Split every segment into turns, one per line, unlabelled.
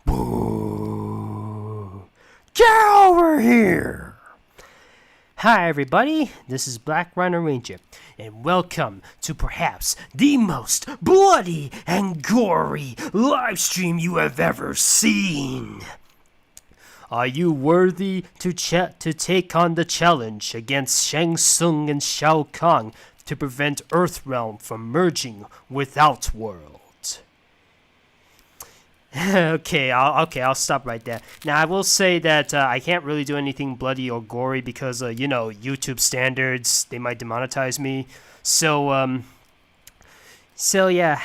Boo! Get over here! Hi everybody, this is Black Rhino Ranger, and welcome to perhaps the most bloody and gory livestream you have ever seen. Are you worthy to take on the challenge against Shang, Tsung, and Kahn to prevent Earthrealm from merging with Outworld? Okay, I'll stop right there. Now, I will say that I can't really do anything bloody or gory because, YouTube standards, they might demonetize me. So yeah,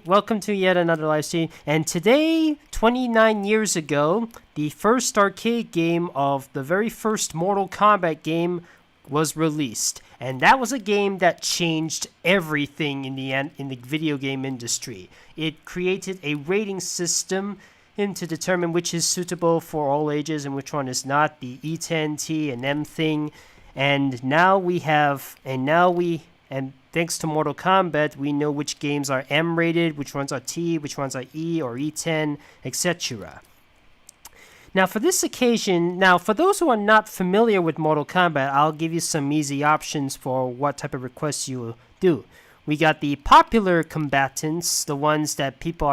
welcome to yet another live stream. And today, 29 years ago, the first arcade game of the very first Mortal Kombat game was released. And that was a game that changed everything in the video game industry. It created a rating system to determine which is suitable for all ages and which one is not, the E10T and M thing. And thanks to Mortal Kombat, we know which games are M rated, which ones are T, which ones are E or E10, etc. Now, for this occasion, for those who are not familiar with Mortal Kombat, I'll give you some easy options for what type of requests you will do. We got the popular combatants, the ones that some people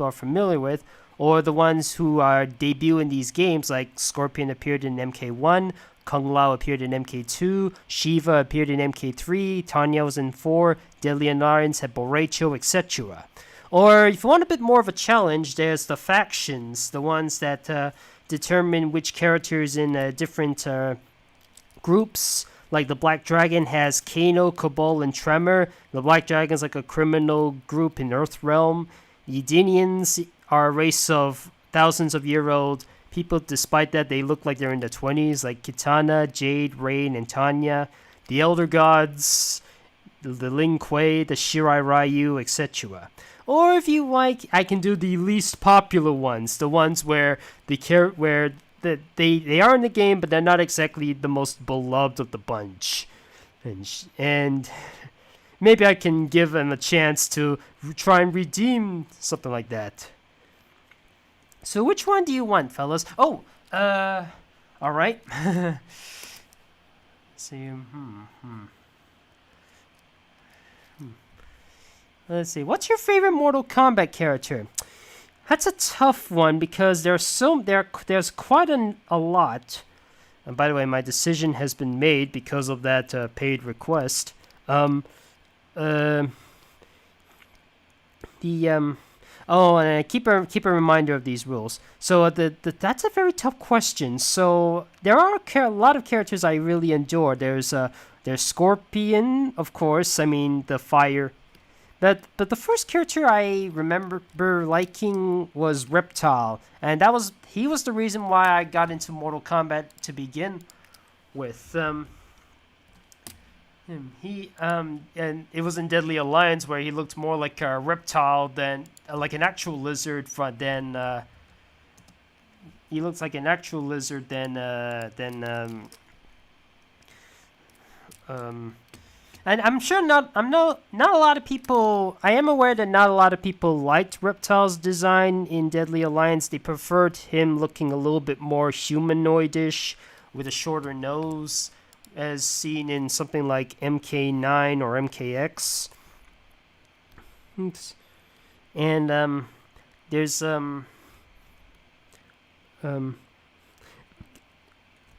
are familiar with, or the ones who are debut in these games, like Scorpion appeared in MK1, Kung Lao appeared in MK2, Shiva appeared in MK3, Tanya was in 4, Deadly Alliance had Borracho, etc. Or if you want a bit more of a challenge, there's the factions, the ones that determine which characters in different groups. Like the Black Dragon has Kano, Cabal, and Tremor. The Black Dragon's like a criminal group in Earthrealm. The Edenians are a race of thousands of year old people. Despite that, they look like they're in their 20s, like Kitana, Jade, Rain, and Tanya. The Elder Gods, the Lin Kuei, the Shirai Ryu, etc. Or if you like, I can do the least popular ones, the ones where they are in the game, but they're not exactly the most beloved of the bunch. And maybe I can give them a chance to try and redeem something like that. So which one do you want, fellas? Oh, all right. See, Let's see. What's your favorite Mortal Kombat character? That's a tough one because there's quite a lot. And by the way, my decision has been made because of that paid request. And keep a reminder of these rules. So that's a very tough question. So there are a lot of characters I really adore. There's Scorpion, of course. I mean the fire. But the first character I remember liking was Reptile, and he was the reason why I got into Mortal Kombat to begin with. And it was in Deadly Alliance where he looked more like a reptile than like an actual lizard. He looks like an actual lizard And I'm sure not a lot of people. I am aware that not a lot of people liked Reptile's design in Deadly Alliance. They preferred him looking a little bit more humanoidish with a shorter nose, as seen in something like MK9 or MKX. And there's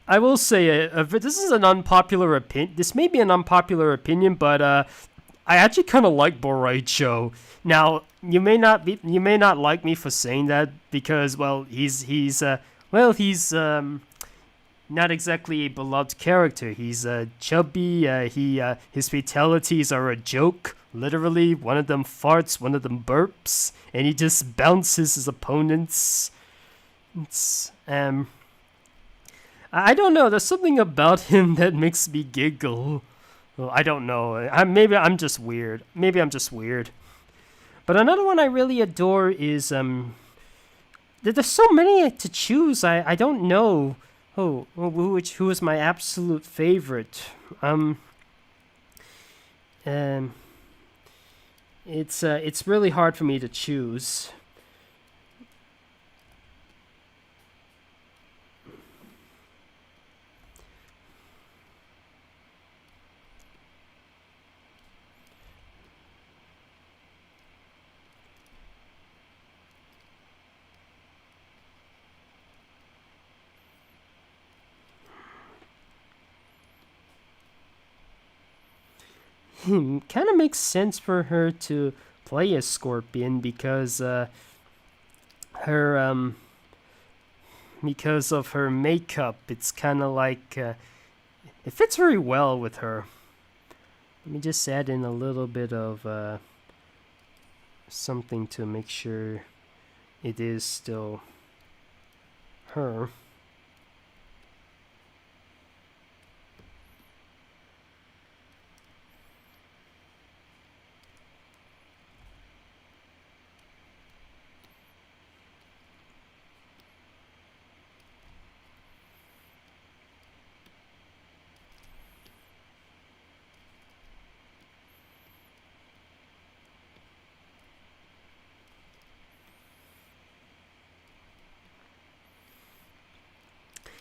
I will say this is an unpopular opinion. This may be an unpopular opinion, but I actually kind of like Borracho. Now, you may not like me for saying that because he's not exactly a beloved character. He's chubby. His fatalities are a joke. Literally, one of them farts, one of them burps, and he just bounces his opponents. I don't know. There's something about him that makes me giggle. Well, I don't know. Maybe I'm just weird. But another one I really adore is there's so many to choose. I don't know. Who is my absolute favorite? It's really hard for me to choose. Kind of makes sense for her to play as Scorpion because her because of her makeup. It's kind of like it fits very well with her. Let me just add in a little bit of something to make sure it is still her.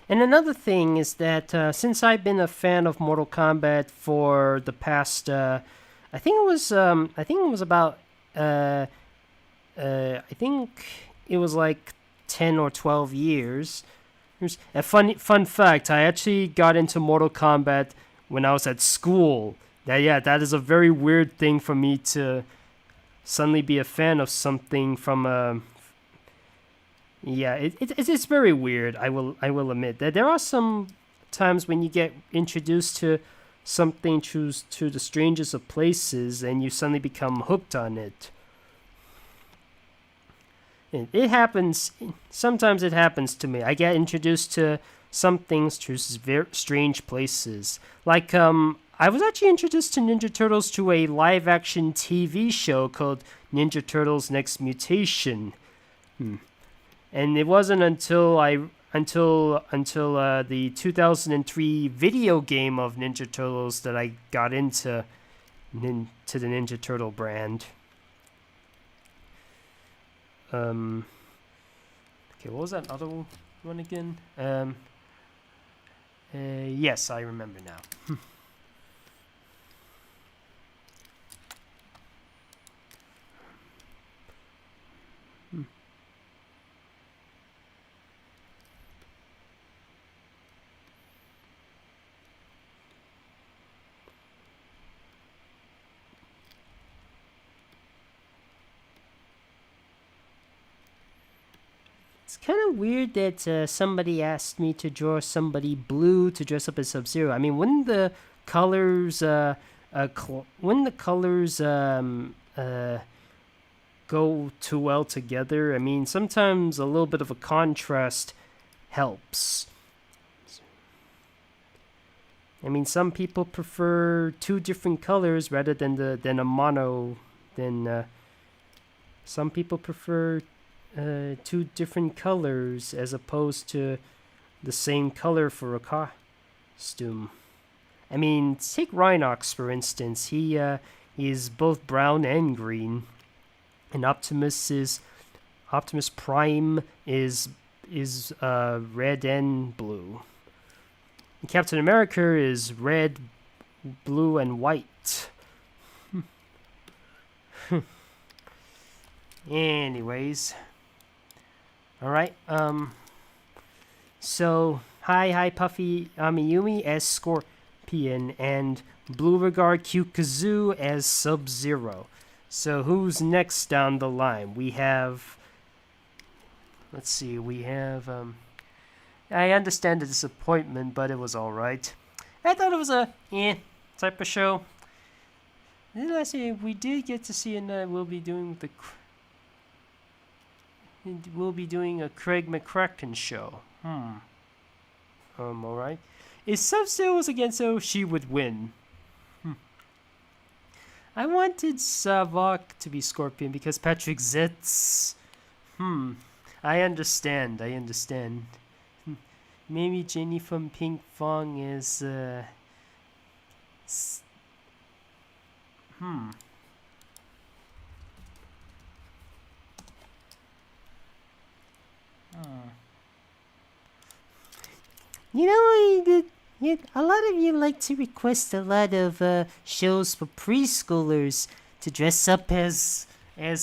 And another thing is that since I've been a fan of Mortal Kombat for the past, I think it was about, I think it was like 10 or 12 years. Here's a fun fact: I actually got into Mortal Kombat when I was at school. That is a very weird thing for me to suddenly be a fan of something from a. Yeah, it's very weird. I will admit that there are some times when you get introduced to something to the strangest of places, and you suddenly become hooked on it. It happens. Sometimes it happens to me. I get introduced to some things to very strange places. Like I was actually introduced to Ninja Turtles to a live-action TV show called Ninja Turtles Next Mutation. And it wasn't until the 2003 video game of Ninja Turtles that I got into the Ninja Turtle brand. Okay, what was that other one again? Yes, I remember now. It's kind of weird that somebody asked me to draw somebody blue to dress up as Sub-Zero. I mean, when the colors go too well together, I mean, sometimes a little bit of a contrast helps. I mean, some people prefer two different colors rather than a mono. Some people prefer two different colors as opposed to the same color for a costume. I mean, take Rhinox for instance. He is both brown and green, and Optimus Prime is red and blue. And Captain America is red, blue, and white. Anyways. Alright, so, hi Puffy Amiyumi as Scorpion, and Blue Regard Cute Kazoo as Sub-Zero. So, who's next down the line? We have, let's see, I understand the disappointment, but it was alright. I thought it was a, type of show. Then I say, we did get to see, and we'll be doing a Craig McCracken show. Alright. If Sub-Zero was against her, she would win. I wanted Savok to be Scorpion because Patrick Zitz. I understand. Maybe Jenny from Pink Fong is You know, a lot of you like to request a lot of shows for preschoolers to dress up as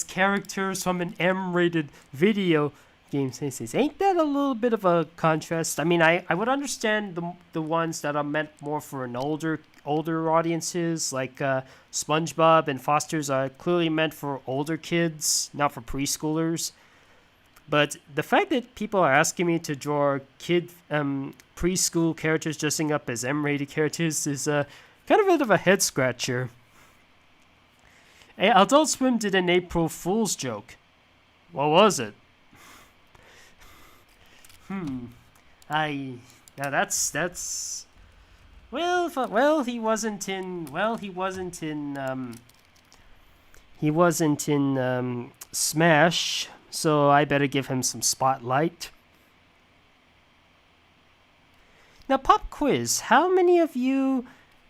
characters from an M-rated video game. Ain't that a little bit of a contrast? I mean, I would understand the ones that are meant more for an older audiences, like SpongeBob and Foster's are clearly meant for older kids, not for preschoolers. But the fact that people are asking me to draw kid preschool characters dressing up as M-rated characters is kind of a bit of a head scratcher. Adult Swim did an April Fool's joke. What was it? Now that's he wasn't in Smash, so I better give him some spotlight. Now, pop quiz. How many of you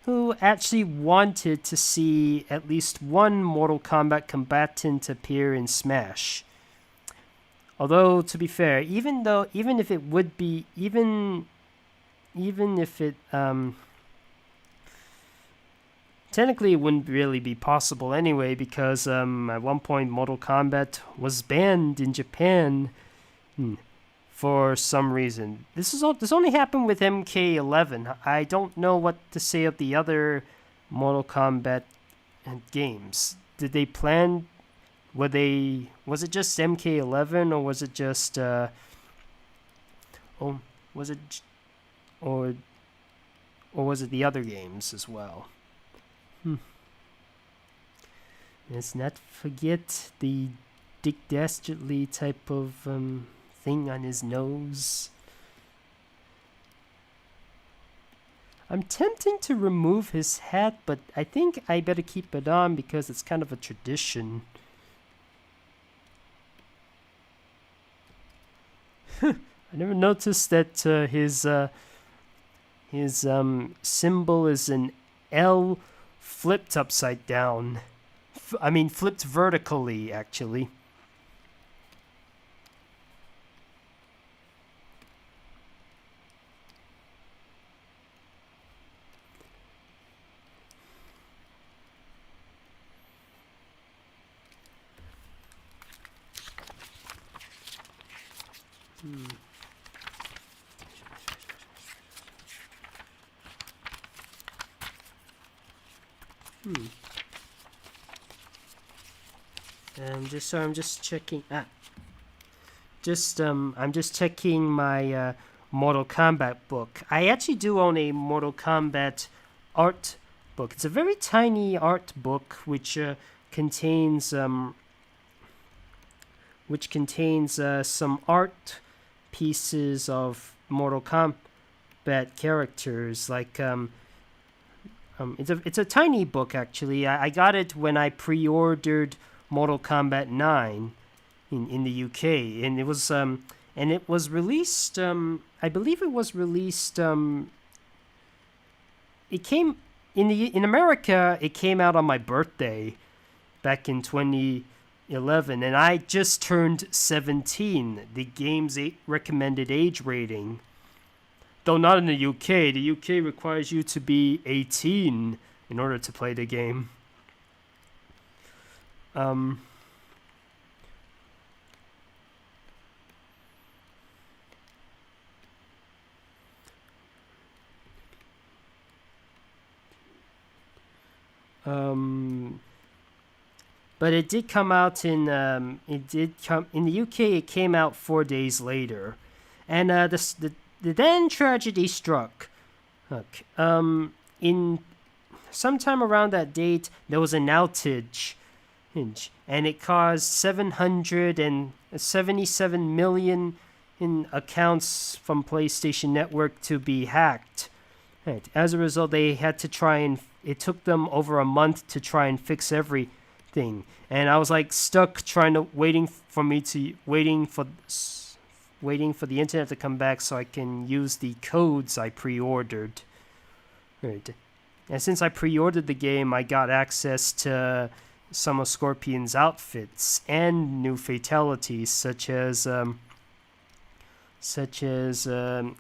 who actually wanted to see at least one Mortal Kombat combatant appear in Smash? Although, to be fair, even if it technically it wouldn't really be possible anyway, because at one point Mortal Kombat was banned in Japan for some reason. This only happened with MK11. I don't know what to say of the other Mortal Kombat games. Did they plan? Was it just MK11, or was it just or was it the other games as well? Let's not forget the Dick Dastardly type of thing on his nose. I'm tempting to remove his hat, but I think I better keep it on because it's kind of a tradition. I never noticed that his symbol is an L flipped upside down. Flipped vertically, actually. I'm just checking. I'm just checking my Mortal Kombat book. I actually do own a Mortal Kombat art book. It's a very tiny art book which contains some art pieces of Mortal Kombat characters. Like it's a tiny book actually. I got it when I pre-ordered Mortal Kombat 9 in the UK, and it was released. I believe it was released. It came in America. It came out on my birthday back in 2011, and I just turned 17. The game's recommended age rating, though not in the UK. The UK requires you to be 18 in order to play the game. But it did come out in the UK. It came out 4 days later, and the then tragedy struck. In sometime around that date, there was an outage, and it caused 777 million in accounts from PlayStation Network to be hacked. Right. As a result, they had to try and it took them over a month to try and fix everything, and I was like stuck waiting for the internet to come back so I can use the codes I pre-ordered. Right. And since I pre-ordered the game, I got access to some of Scorpion's outfits and new fatalities, such as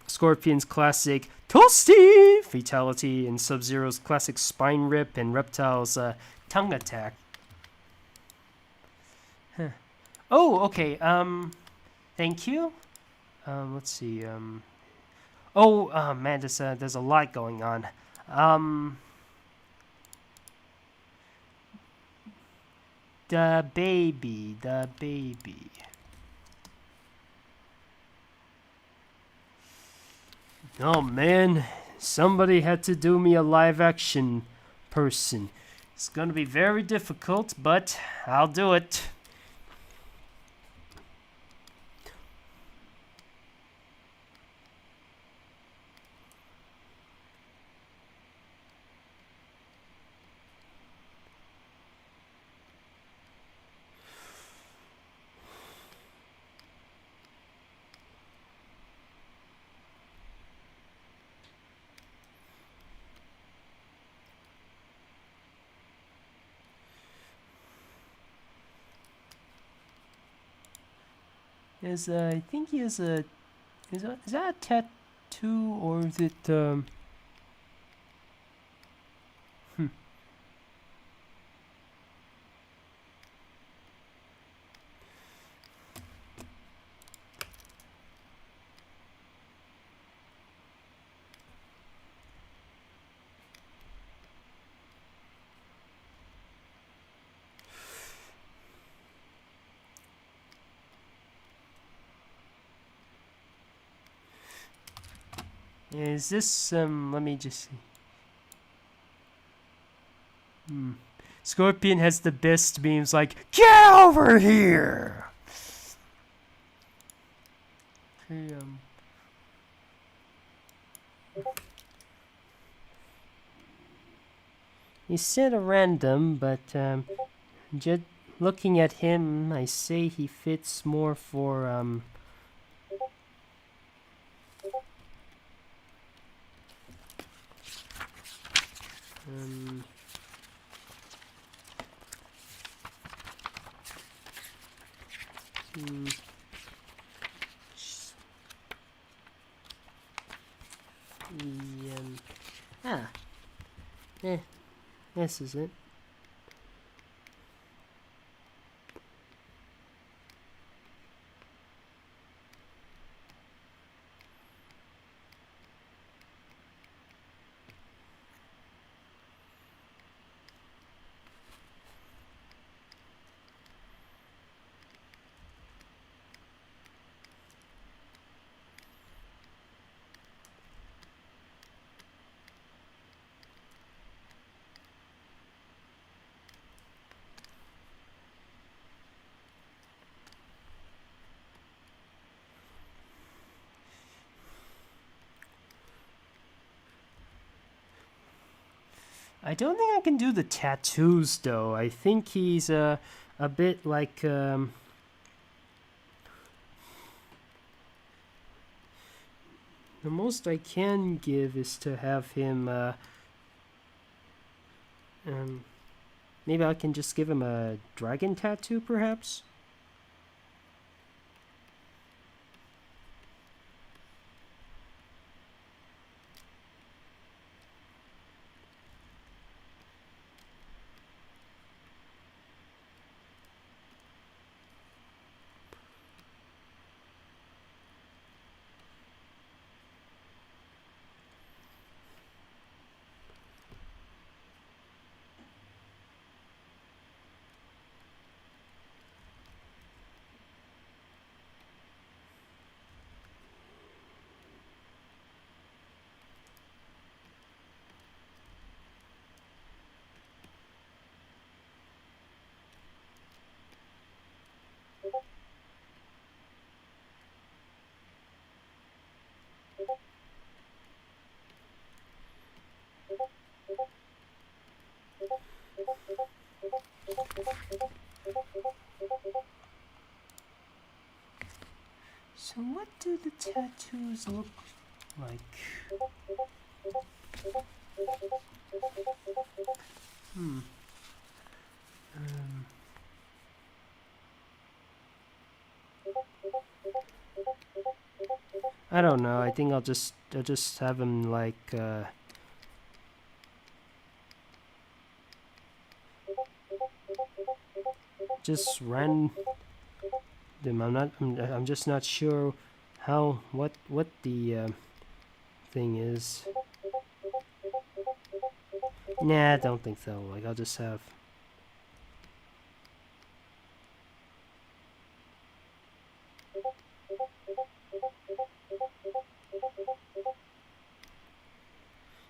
Scorpion's classic Toasty fatality, and Sub-Zero's classic Spine Rip, and Reptile's tongue attack. Huh. Oh, okay. Thank you. Let's see. Oh, man, there's a lot going on. The baby. Oh man, somebody had to do me a live action person. It's gonna be very difficult, but I'll do it. I think he has a. Is that a tattoo, or is it Is this, let me just see. Scorpion has the best memes, like, get over here! Okay, he said a random, but, just looking at him, I say he fits more for, this is it. I don't think I can do the tattoos, though. I think he's a bit like the most I can give is to have him maybe I can just give him a dragon tattoo, perhaps. So what do the tattoos look like? I don't know. I think I'll just have him like just random. I'm just not sure how what the thing is. Nah, I don't think so. Like I'll just have.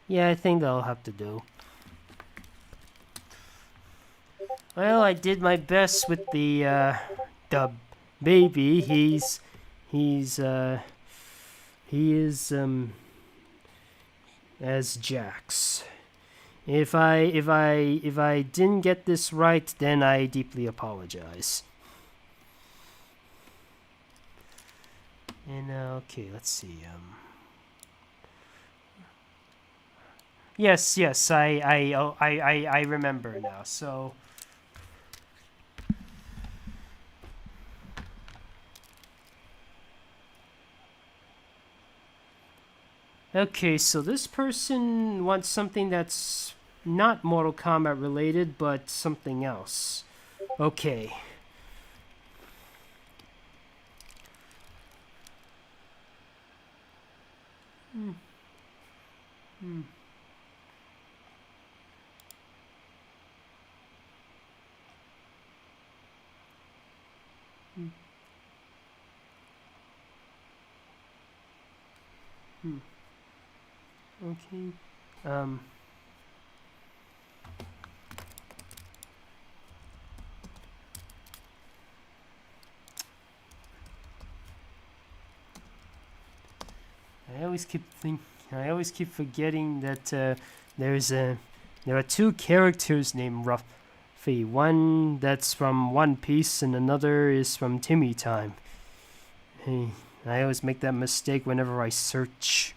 Yeah, I think that'll have to do. Well, I did my best with the baby. He is as Jax. If I didn't get this right, then I deeply apologize. And okay, let's see. Yes, I remember now. So. Okay, so this person wants something that's not Mortal Kombat related, but something else. Okay. Okay. I always keep forgetting that there are two characters named Ruffy. One that's from One Piece and another is from Timmy Time. Hey, I always make that mistake whenever I search.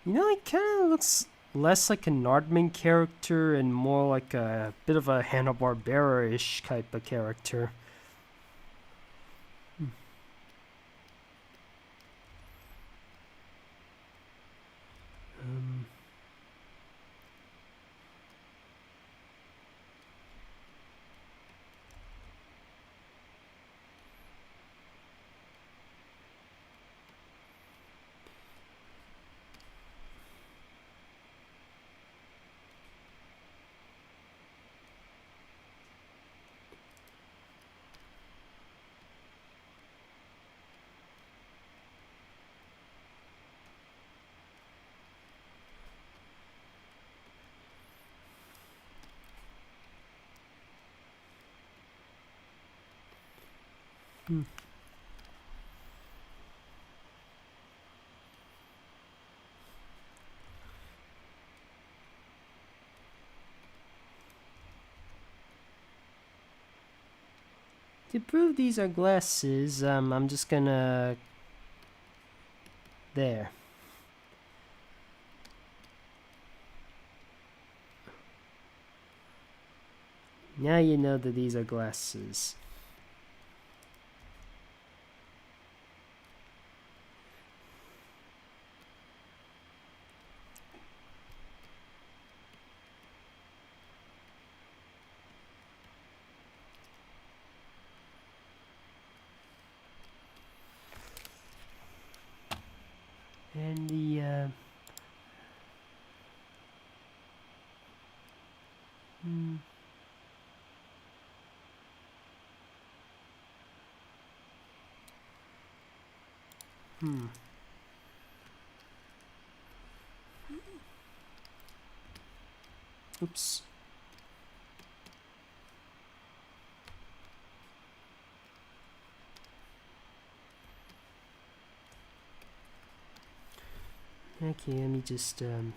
You know, it kind of looks less like a Nardman character and more like a bit of a Hanna-Barbera-ish type of character. To prove these are glasses, I'm just gonna... There. Now you know that these are glasses. And the Oops. Okay, let me just No.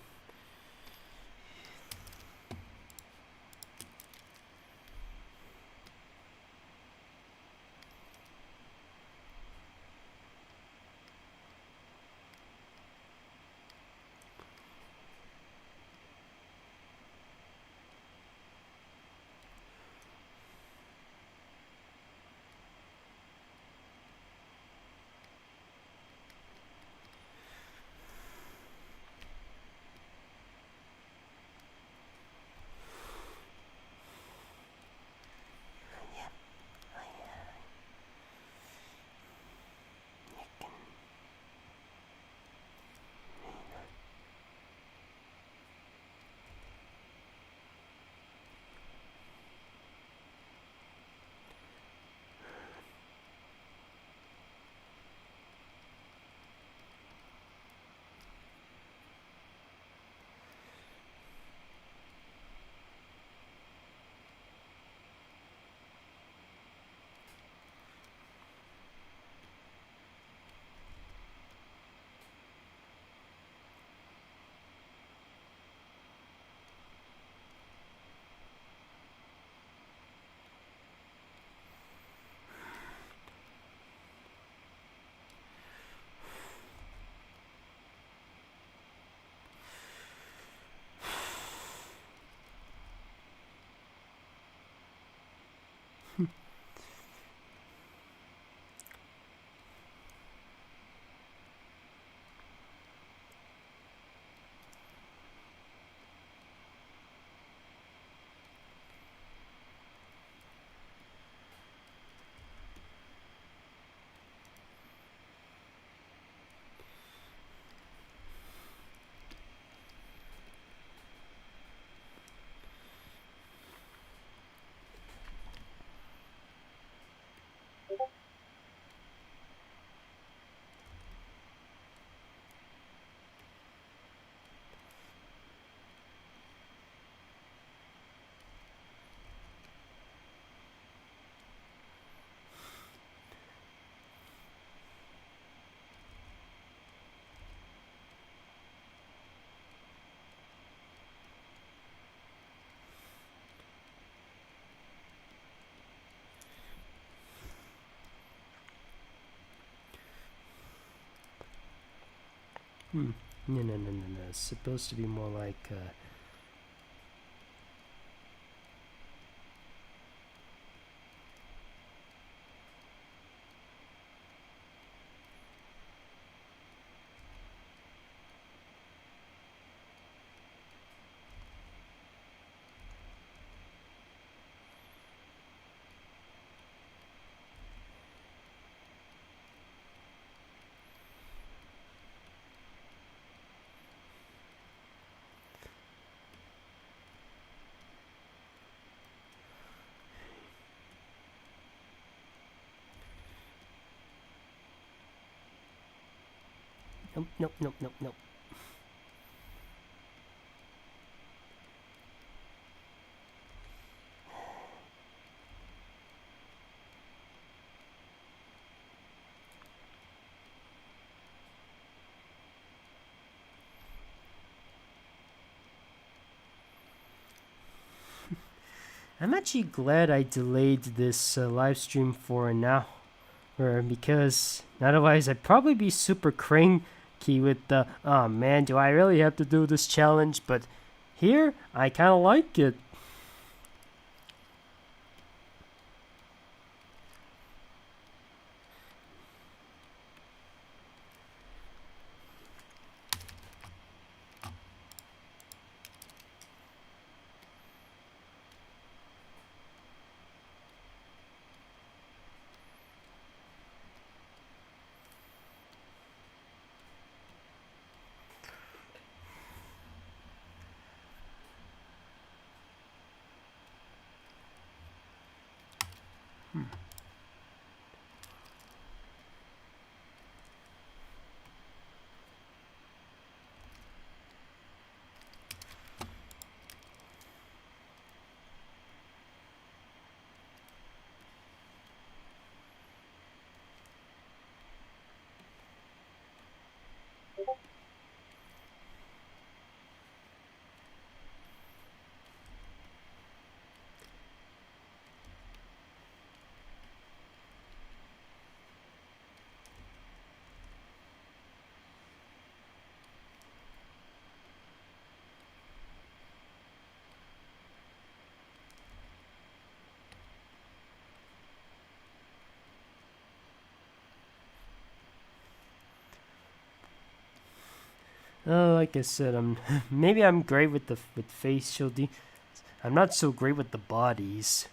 It's supposed to be more like nope. I'm actually glad I delayed this live stream for now, because otherwise I'd probably be super cranky with the, oh man, do I really have to do this challenge? But here, I kind of like it. Like I said, maybe I'm great with facial I'm not so great with the bodies.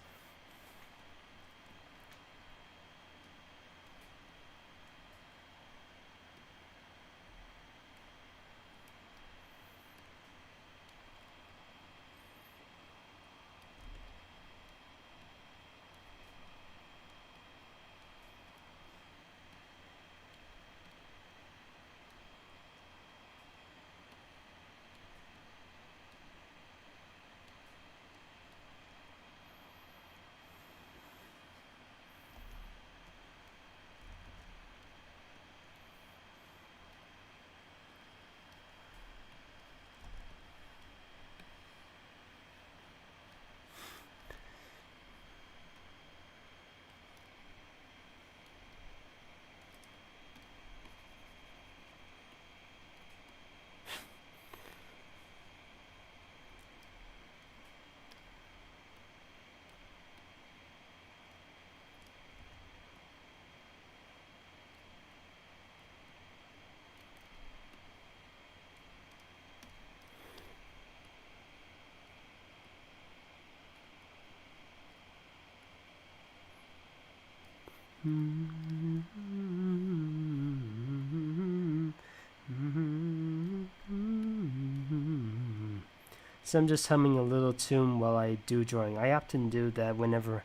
So I'm just humming a little tune while I do drawing. I often do that whenever.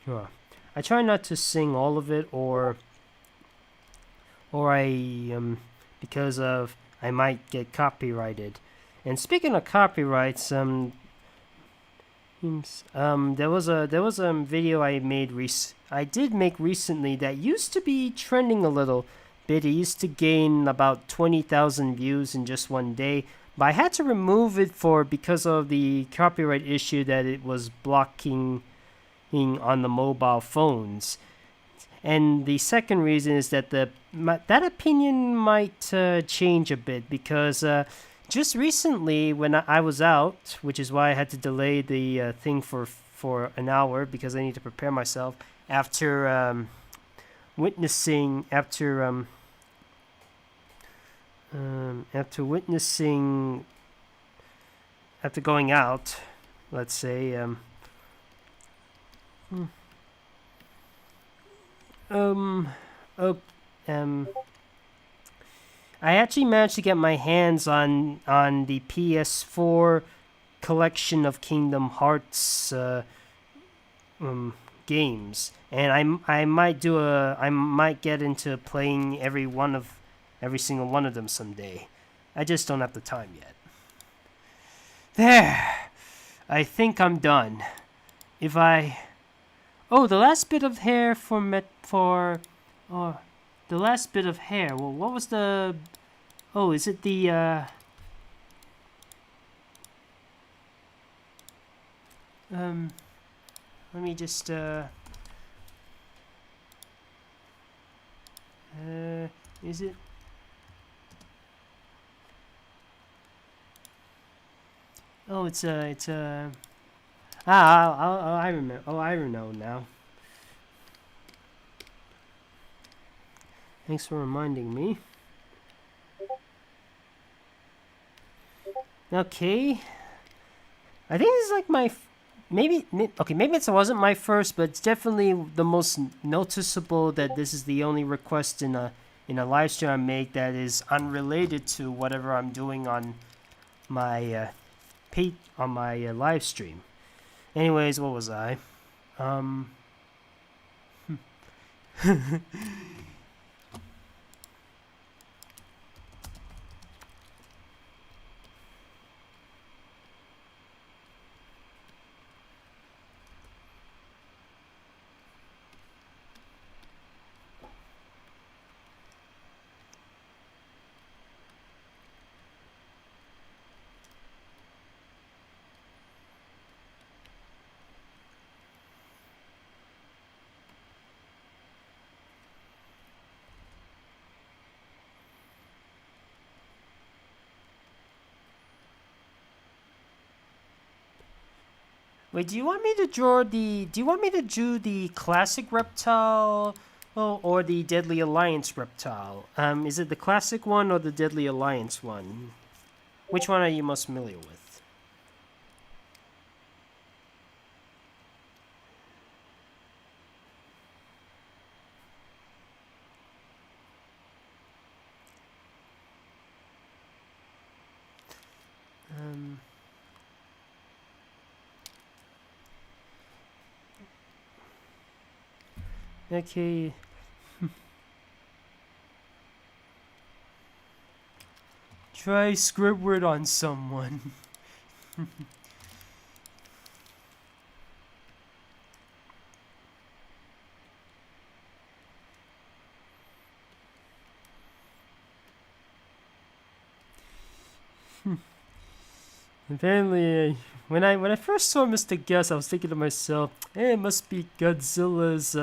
I try not to sing all of it, or because of I might get copyrighted. And speaking of copyrights, there was a video I did make recently that used to be trending a little bit. It used to gain about 20,000 views in just one day, but I had to remove it because of the copyright issue that it was blocking on the mobile phones. And the second reason is that that opinion might change a bit, because just recently when I was out, which is why I had to delay the thing for an hour, because I need to prepare myself after witnessing after going out, let's say. I actually managed to get my hands on the PS4 collection of Kingdom Hearts games, and I might get into playing every single one of them someday. I just don't have the time yet. There, I think I'm done. The last bit of hair the last bit of hair. Well, what was the? Oh, is it the? Let me just. Is it? Oh, it's a. I remember. Oh, I know now. Thanks for reminding me. Okay. I think this is like maybe it wasn't my first, but it's definitely the most noticeable that this is the only request in a live stream I make that is unrelated to whatever I'm doing on my live stream. Anyways, what was I? Wait, do you want me to do the classic Reptile Oh, or the Deadly Alliance reptile. Is it the classic one or the Deadly Alliance one? Which one are you most familiar with? Okay. Try Squidward on someone. Apparently, when I first saw Mr. Guess, I was thinking to myself, "Hey, it must be Godzilla's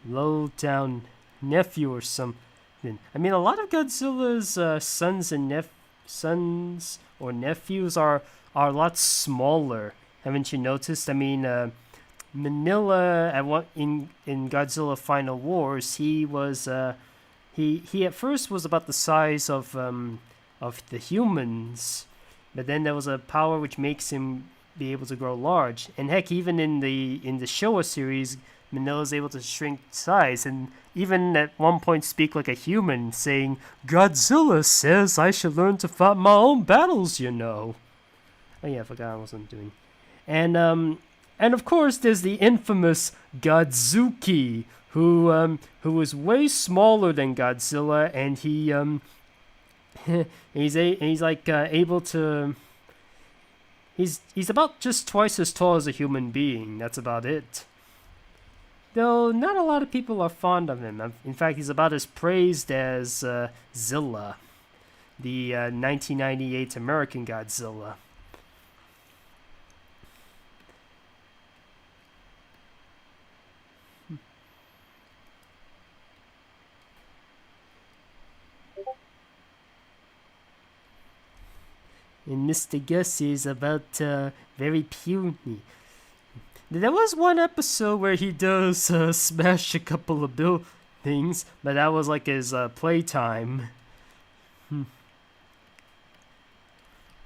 low down nephew or something." I mean, a lot of Godzilla's sons or nephews are a lot smaller. Haven't you noticed? I mean, Manila in Godzilla Final Wars, he was he at first was about the size of the humans, but then there was a power which makes him be able to grow large. And heck, even in the Showa series, Manila's able to shrink size, and even at one point speak like a human, saying, "Godzilla says I should learn to fight my own battles, you know." Oh yeah, I forgot I wasn't doing. And of course there's the infamous Godzuki, who was way smaller than Godzilla, and he's like able to. He's about just twice as tall as a human being. That's about it. Though not a lot of people are fond of him. In fact, he's about as praised as Zilla, the 1998 American Godzilla. And Mr. Gus is about very puny. There was one episode where he does smash a couple of buildings, but that was like his playtime.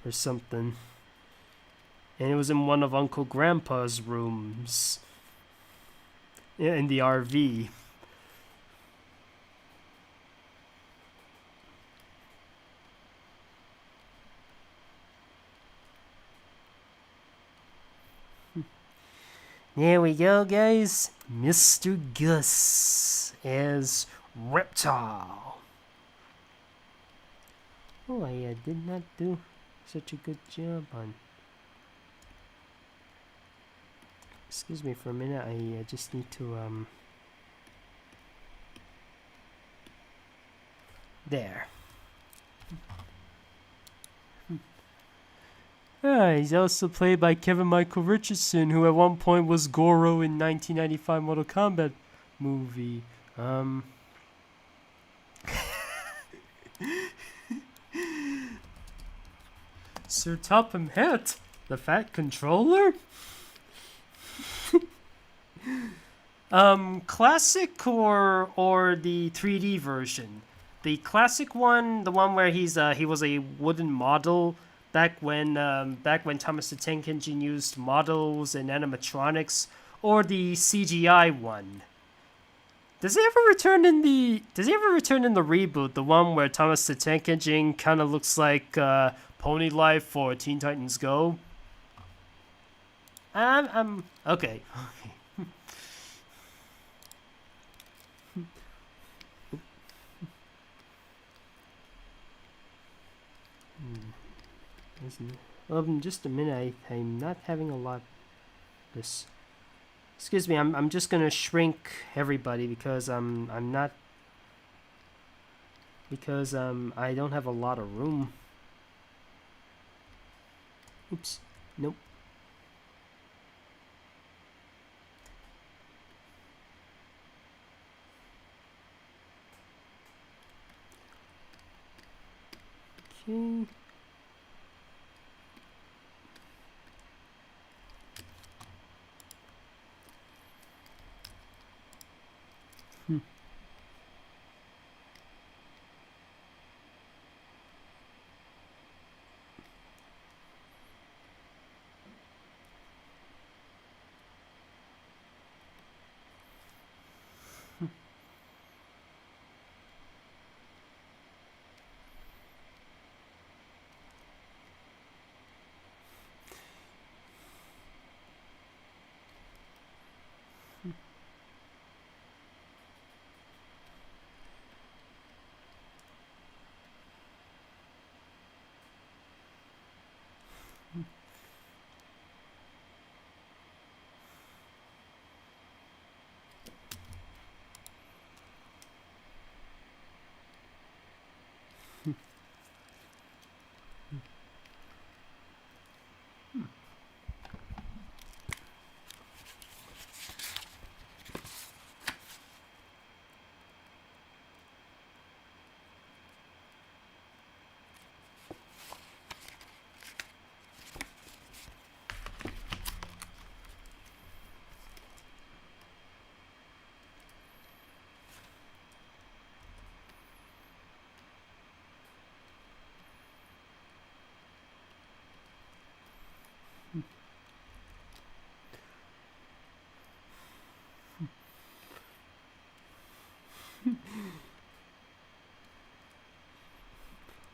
Or something. And it was in one of Uncle Grandpa's rooms. Yeah, in the RV. There we go, guys. Mr. Gus as Reptile. Oh, I did not do such a good job on. Excuse me for a minute. I just need to there. He's also played by Kevin Michael Richardson, who at one point was Goro in 1995 Mortal Kombat movie. Sir Topham Hatt, the Fat Controller? Classic or the 3D version? The classic one, the one where he was a wooden model back when Thomas the Tank Engine used models and animatronics, or the CGI one? Does he ever return in the reboot, the one where Thomas the Tank Engine kind of looks like Pony Life for Teen Titans Go? I'm okay. Just a minute. I'm not having a lot. This. Excuse me. I'm just gonna shrink everybody because I'm not. Because I don't have a lot of room. Oops. Nope. Okay.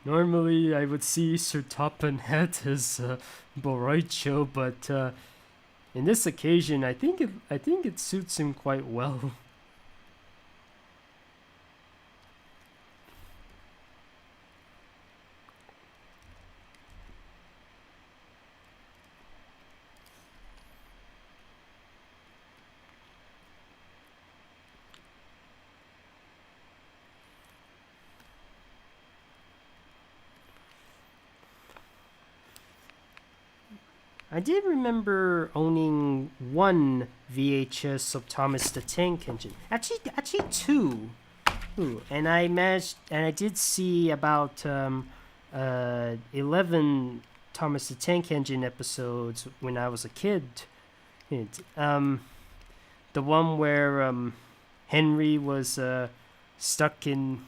Normally, I would see Sir Topham Hatt as Boraicho, but in this occasion, I think it suits him quite well. I did remember owning one VHS of Thomas the Tank Engine. Actually two. Ooh, and I did see about 11 Thomas the Tank Engine episodes when I was a kid. The one where Henry was stuck in.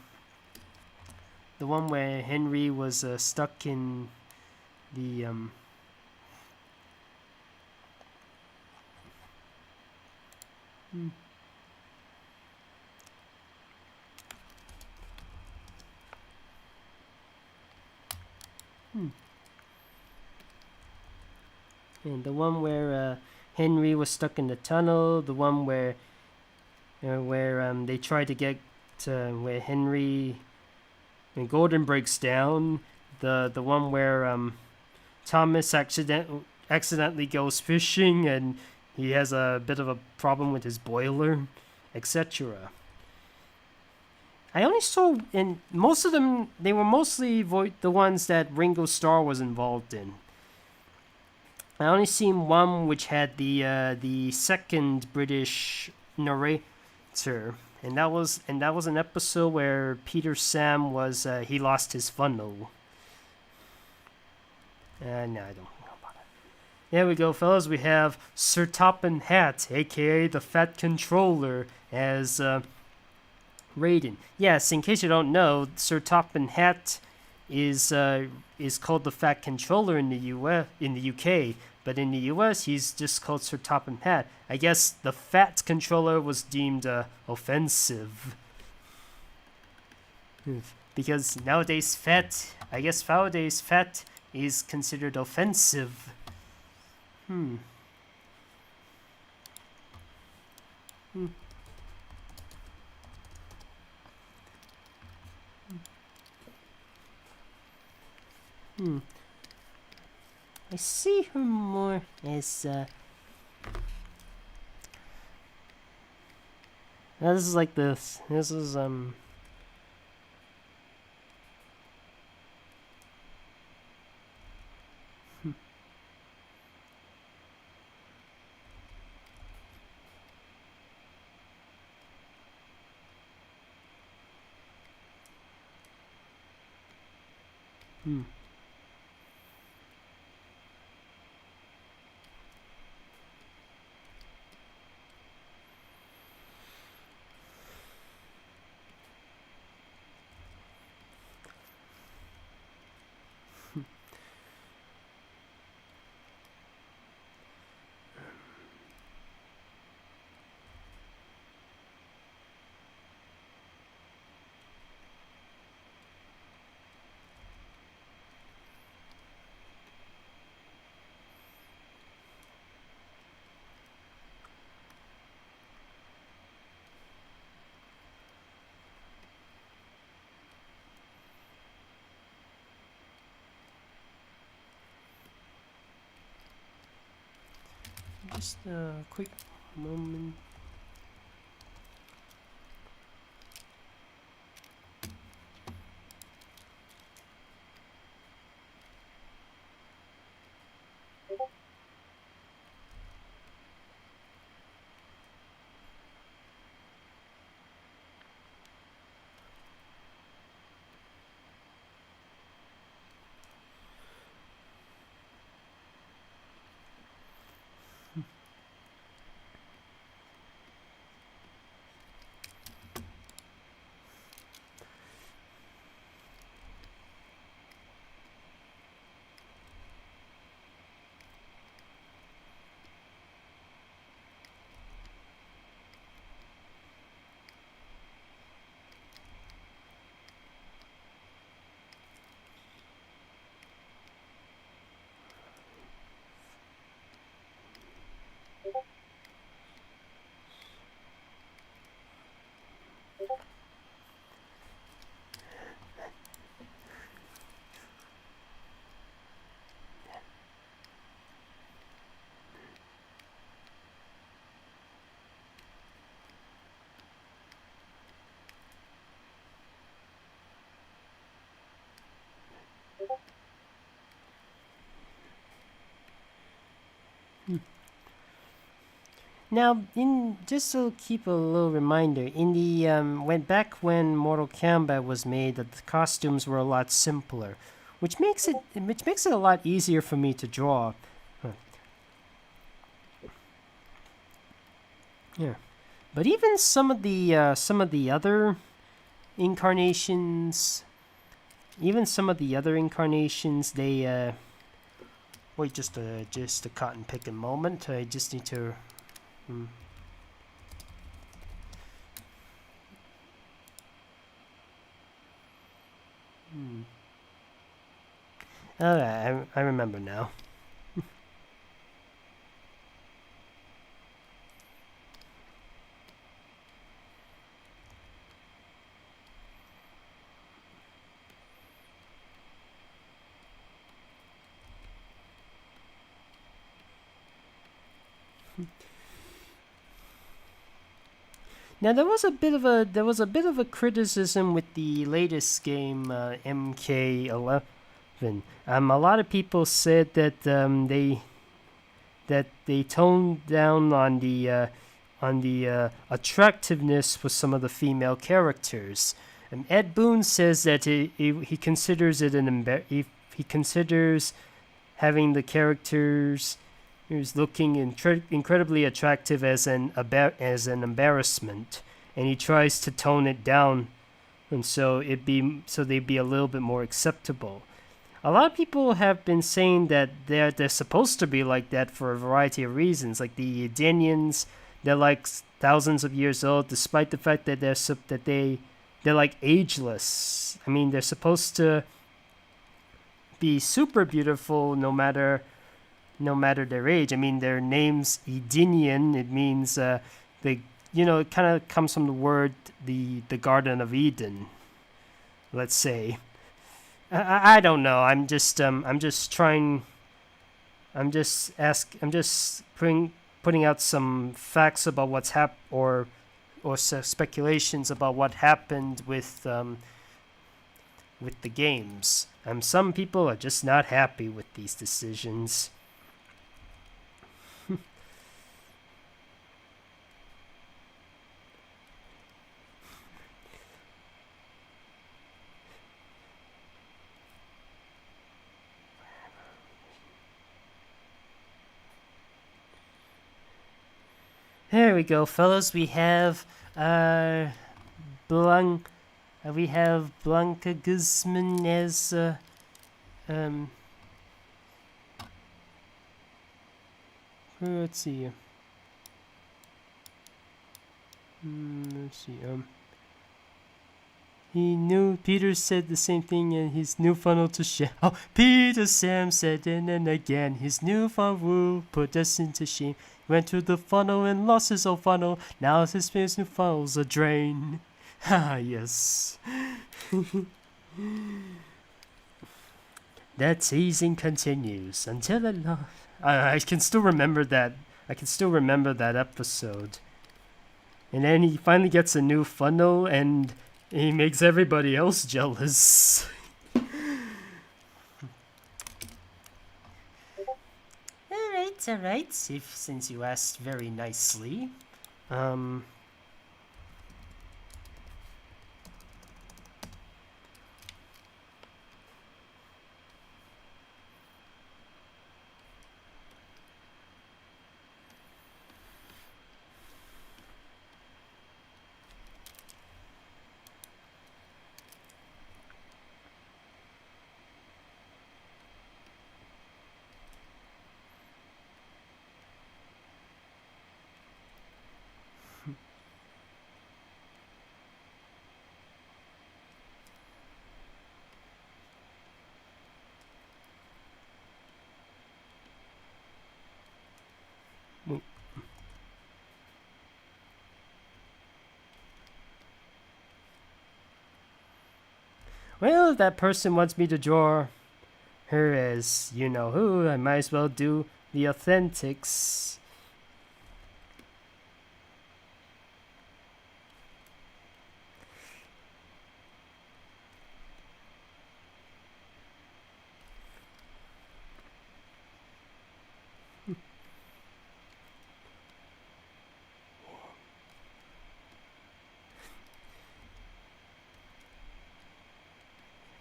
The one where Henry was stuck in the And the one where Henry was stuck in the tunnel, the one where they tried to get where Henry and Gordon breaks down, the one where Thomas accidentally goes fishing and he has a bit of a problem with his boiler, etc. I only saw in most of them. They were mostly the ones that Ringo Starr was involved in. I only seen one which had the second British narrator, and that was an episode where Peter Sam was he lost his funnel. No, I don't know about it. There we go, fellas. We have Sir Topham Hatt, aka the Fat Controller, as Raiden. Yes, in case you don't know, Sir Topham Hatt is called the Fat Controller in the UK, but in the US he's just called Sir Topham Hatt. I guess the Fat Controller was deemed offensive because nowadays fat is considered offensive. I see her more as now this is like this. This is Just a quick moment. Now, in just to keep a little reminder, in the when Mortal Kombat was made, the costumes were a lot simpler, which makes it a lot easier for me to draw. Yeah, but even some of the other incarnations, they wait just a cotton picking moment. I just need to. Alright, I remember now. Now there was a bit of a criticism with the latest game, MK11. A lot of people said that they toned down on the attractiveness for some of the female characters. And Ed Boon says that he considers it he considers having the characters who's looking incredibly attractive as an embarrassment, and he tries to tone it down, and so they'd be a little bit more acceptable. A lot of people have been saying that they're supposed to be like that for a variety of reasons. Like the Edenians, they're like thousands of years old, despite the fact that they're like ageless. I mean, they're supposed to be super beautiful no matter their age. I mean, their name's Edenian. It means it kind of comes from the word the Garden of Eden, let's say. I don't know. I'm just putting out some facts about what's or speculations about what happened with the games. Some people are just not happy with these decisions. There we go, fellas. We have Blanca Guzman as let's see. He knew Peter said the same thing in his new funnel to shame. Oh, Peter Sam said it and again. His new funnel will put us into shame. Went through the funnel and lost his old funnel. Now his new funnel's a drain. Ah, yes. That teasing continues until I can still remember that I can still remember that episode. And then he finally gets a new funnel and he makes everybody else jealous. Alright, since you asked very nicely. Well, if that person wants me to draw her as you know who, I might as well do the authentics.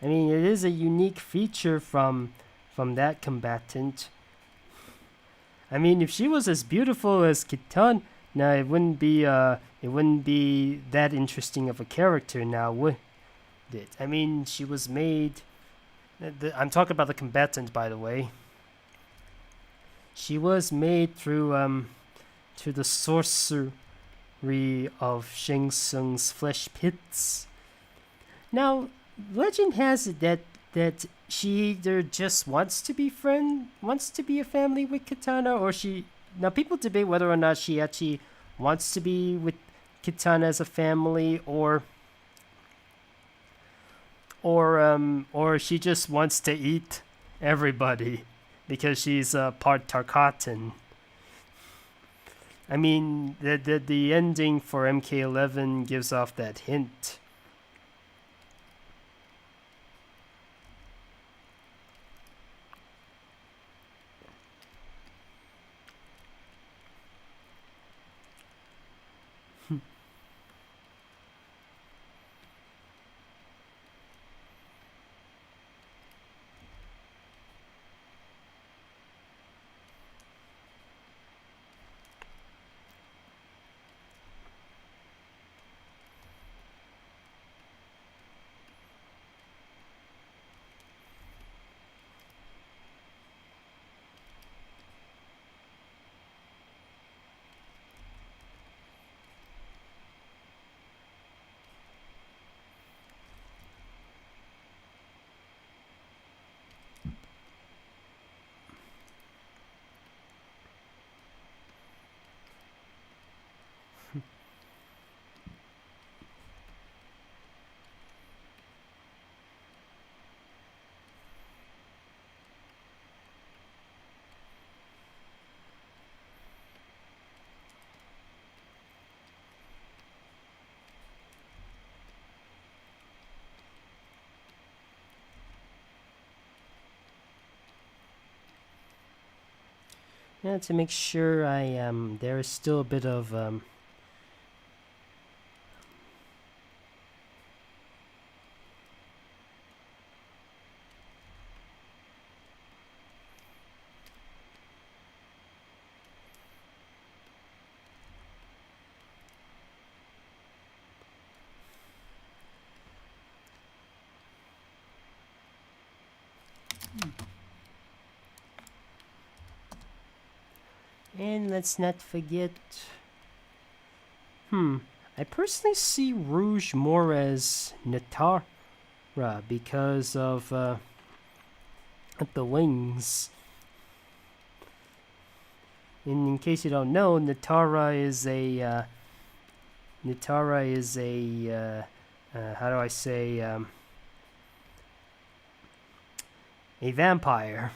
I mean, it is a unique feature from that combatant. I mean, if she was as beautiful as Kitana, now it wouldn't be that interesting of a character now, would it? I mean, she was made. I'm talking about the combatant, by the way. She was made through the sorcery of Shang Tsung's flesh pits. Now, legend has it that she either just wants to be a family with Kitana, or she. Now people debate whether or not she actually wants to be with Kitana as a family, or she just wants to eat everybody because she's part Tarkatan. I mean, the ending for MK11 gives off that hint. Yeah, to make sure there is still a bit of and let's not forget. I personally see Rouge more as Natara because of the wings. In case you don't know, Natara is a how do I say, a vampire.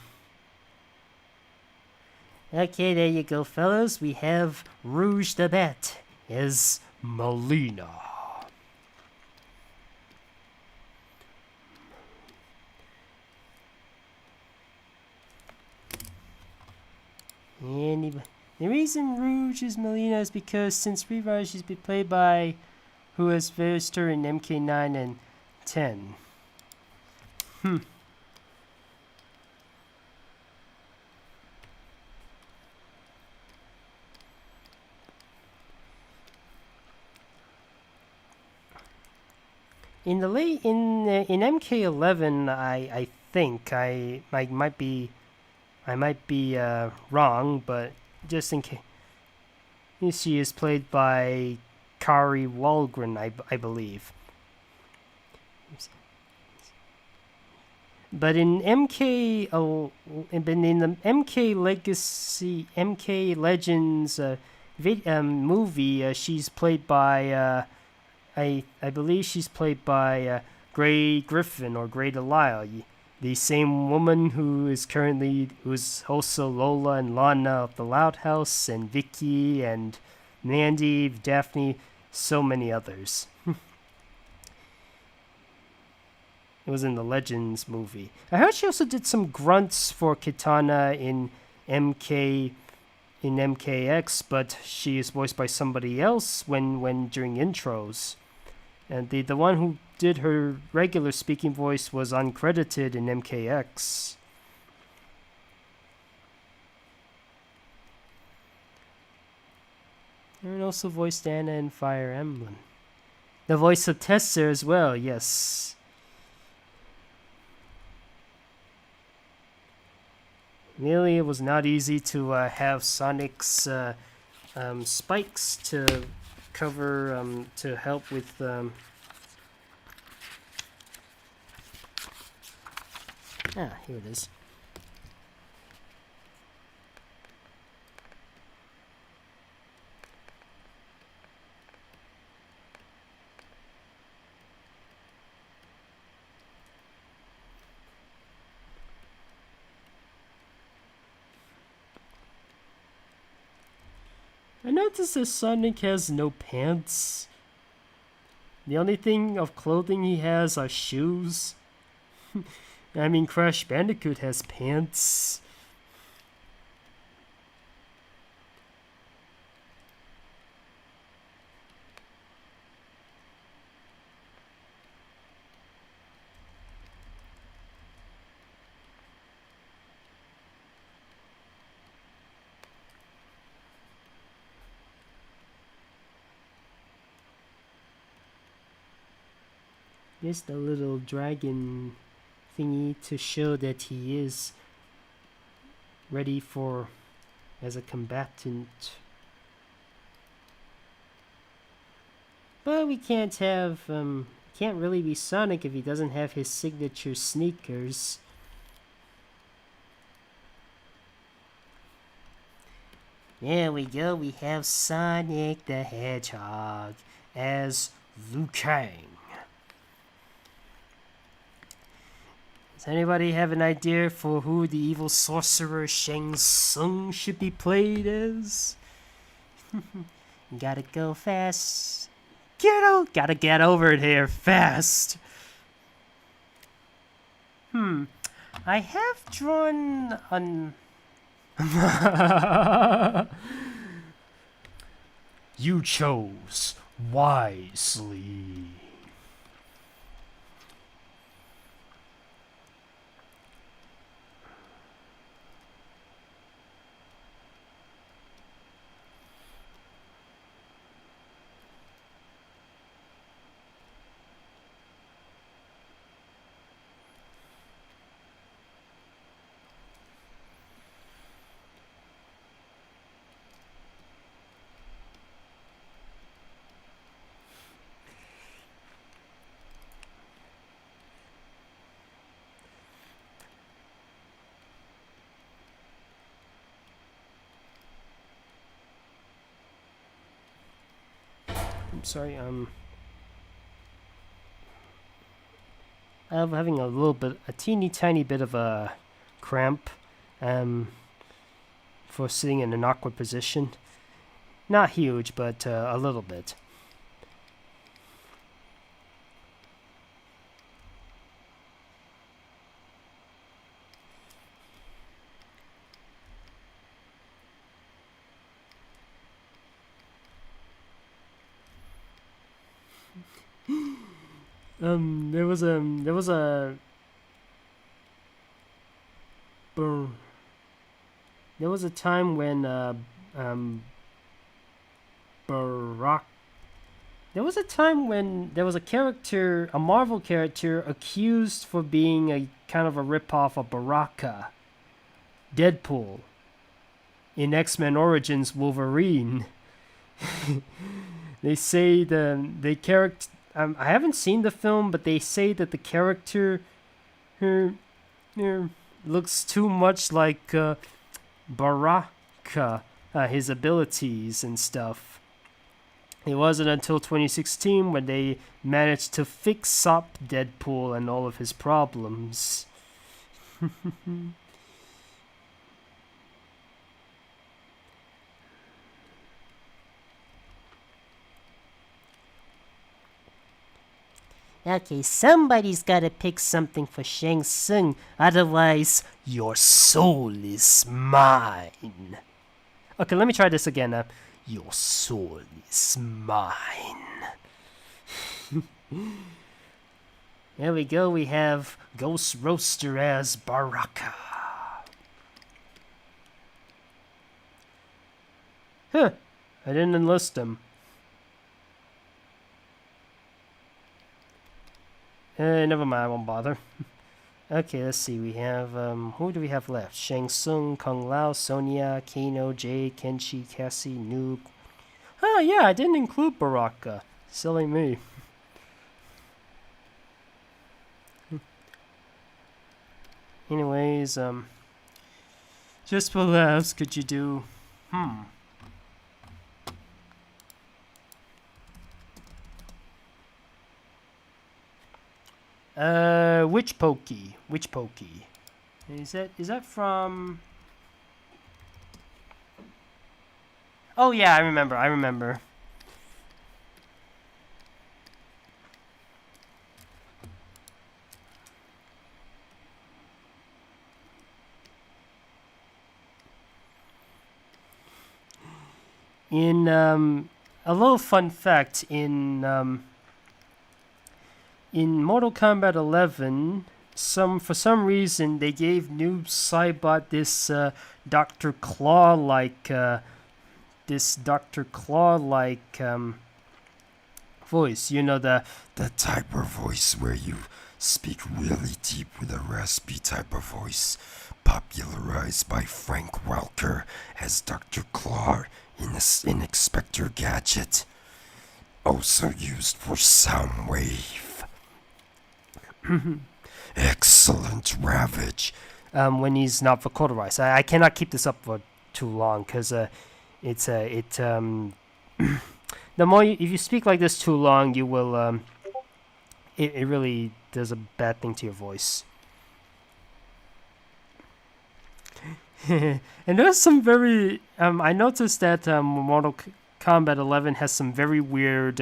Okay, there you go, fellas. We have Rouge the Bat as Melina. And the reason Rouge is Melina is because since Revive, she's been played by who has voiced her in MK9 and 10. In MK11, I think I might be wrong, but just in case, she is played by Kari Walgren, I believe. But in in the MK Legacy, MK Legends movie, she's played by I believe she's played by Grey Griffin or Grey Delisle, the same woman who's also Lola and Lana of the Loud House, and Vicky and Mandy, Daphne, so many others. It was in the Legends movie. I heard she also did some grunts for Kitana in MKX, but she is voiced by somebody else when during intros. And the one who did her regular speaking voice was uncredited in MKX. And also voiced Anna in Fire Emblem. The voice of Tessa as well, yes. Really, it was not easy to have Sonic's spikes to cover to help with here it is. I noticed that Sonic has no pants. The only thing of clothing he has are shoes. I mean, Crash Bandicoot has pants. Just a little dragon thingy to show that he is ready for as a combatant. But we can't really be Sonic if he doesn't have his signature sneakers. There we go, we have Sonic the Hedgehog as Liu Kang. Does anybody have an idea for who the evil sorcerer Shang Tsung should be played as? Gotta go fast. Gotta get over it here fast. I have drawn on... You chose wisely. I'm sorry, I'm having a teeny tiny bit of a cramp. for sitting in an awkward position. Not huge, but a little bit. There was a time when there was a time when there was a character, a Marvel character, accused for being a kind of a ripoff of Baraka, Deadpool, in X-Men Origins Wolverine. They say the character. I haven't seen the film, but they say that the character looks too much like Baraka, his abilities and stuff. It wasn't until 2016 when they managed to fix up Deadpool and all of his problems. Okay, somebody's gotta pick something for Shang Tsung, otherwise your soul is mine. Okay, let me try this again. Your soul is mine. There we go, we have Ghost Roaster as Baraka. Huh, I didn't enlist him. Never mind, I won't bother. Okay, let's see. We have, who do we have left? Shang Tsung, Kung Lao, Sonya, Kano, Jay, Kenshi, Cassie, Noob. Oh, yeah, I didn't include Baraka. Silly me. Anyways, just for laughs, could you do, Witch Pokey. Witch Pokey. Is that from... Oh yeah, I remember. In, a little fun fact, in Mortal Kombat 11, for some reason they gave Noob Saibot this Dr. Claw-like voice. You know, the
type of voice where you speak really deep with a raspy type of voice, popularized by Frank Welker as Dr. Claw in Inspector Gadget, also used for Soundwave. Excellent Ravage.
When he's not vocalized. I cannot keep this up for too long because the more if you speak like this too long, you will it really does a bad thing to your voice. And there's some very I noticed that Mortal Kombat 11 has some very weird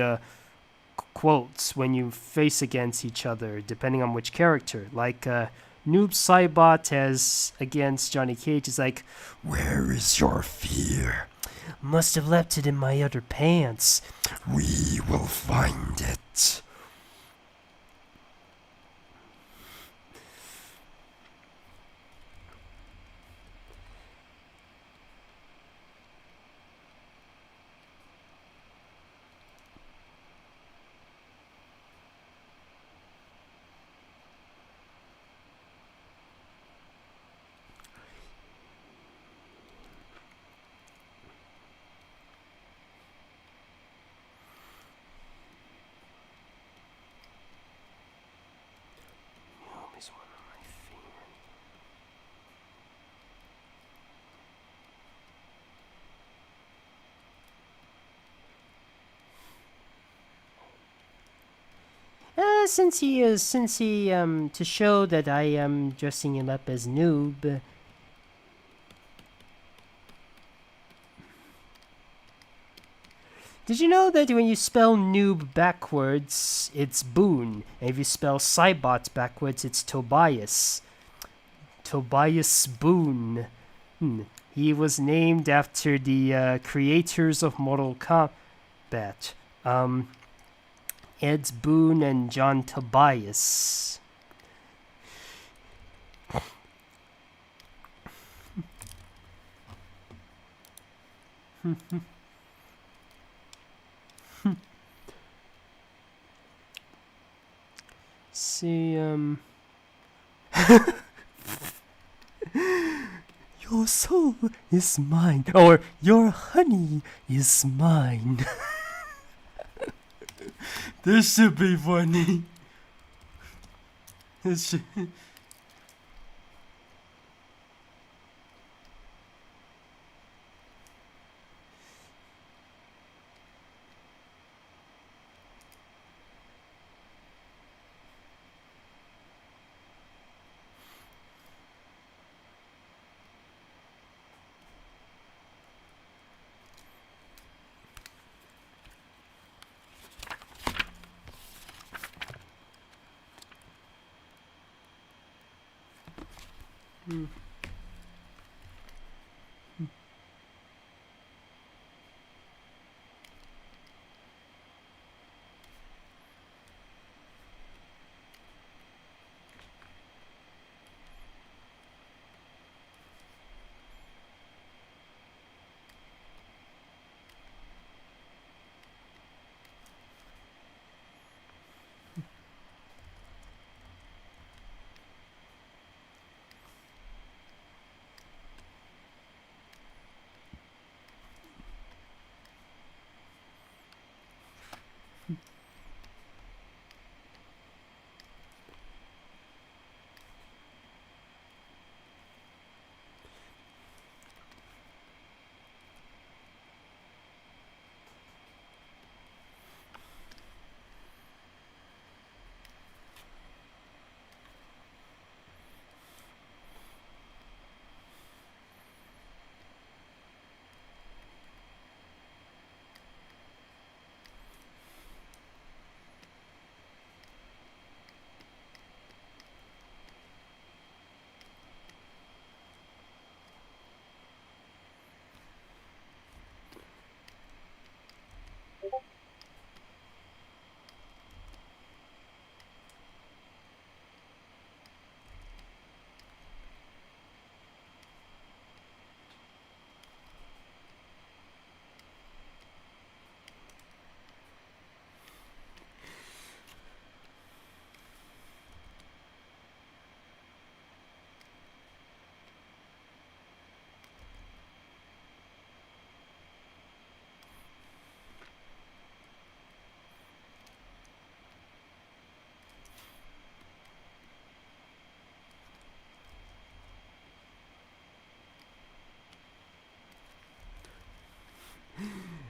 quotes when you face against each other, depending on which character. Like Noob Saibot has against Johnny Cage is like,
"Where is your fear?
Must have left it in my other pants.
We will find it." Since he to show that I am dressing him up as Noob.
Did you know that when you spell noob backwards, it's Boon, and if you spell Cybot backwards, it's Tobias? Tobias Boon. He was named after the creators of Mortal Kombat, Ed Boon and John Tobias. See, your soul is mine, or your honey is mine. This should be funny. This should...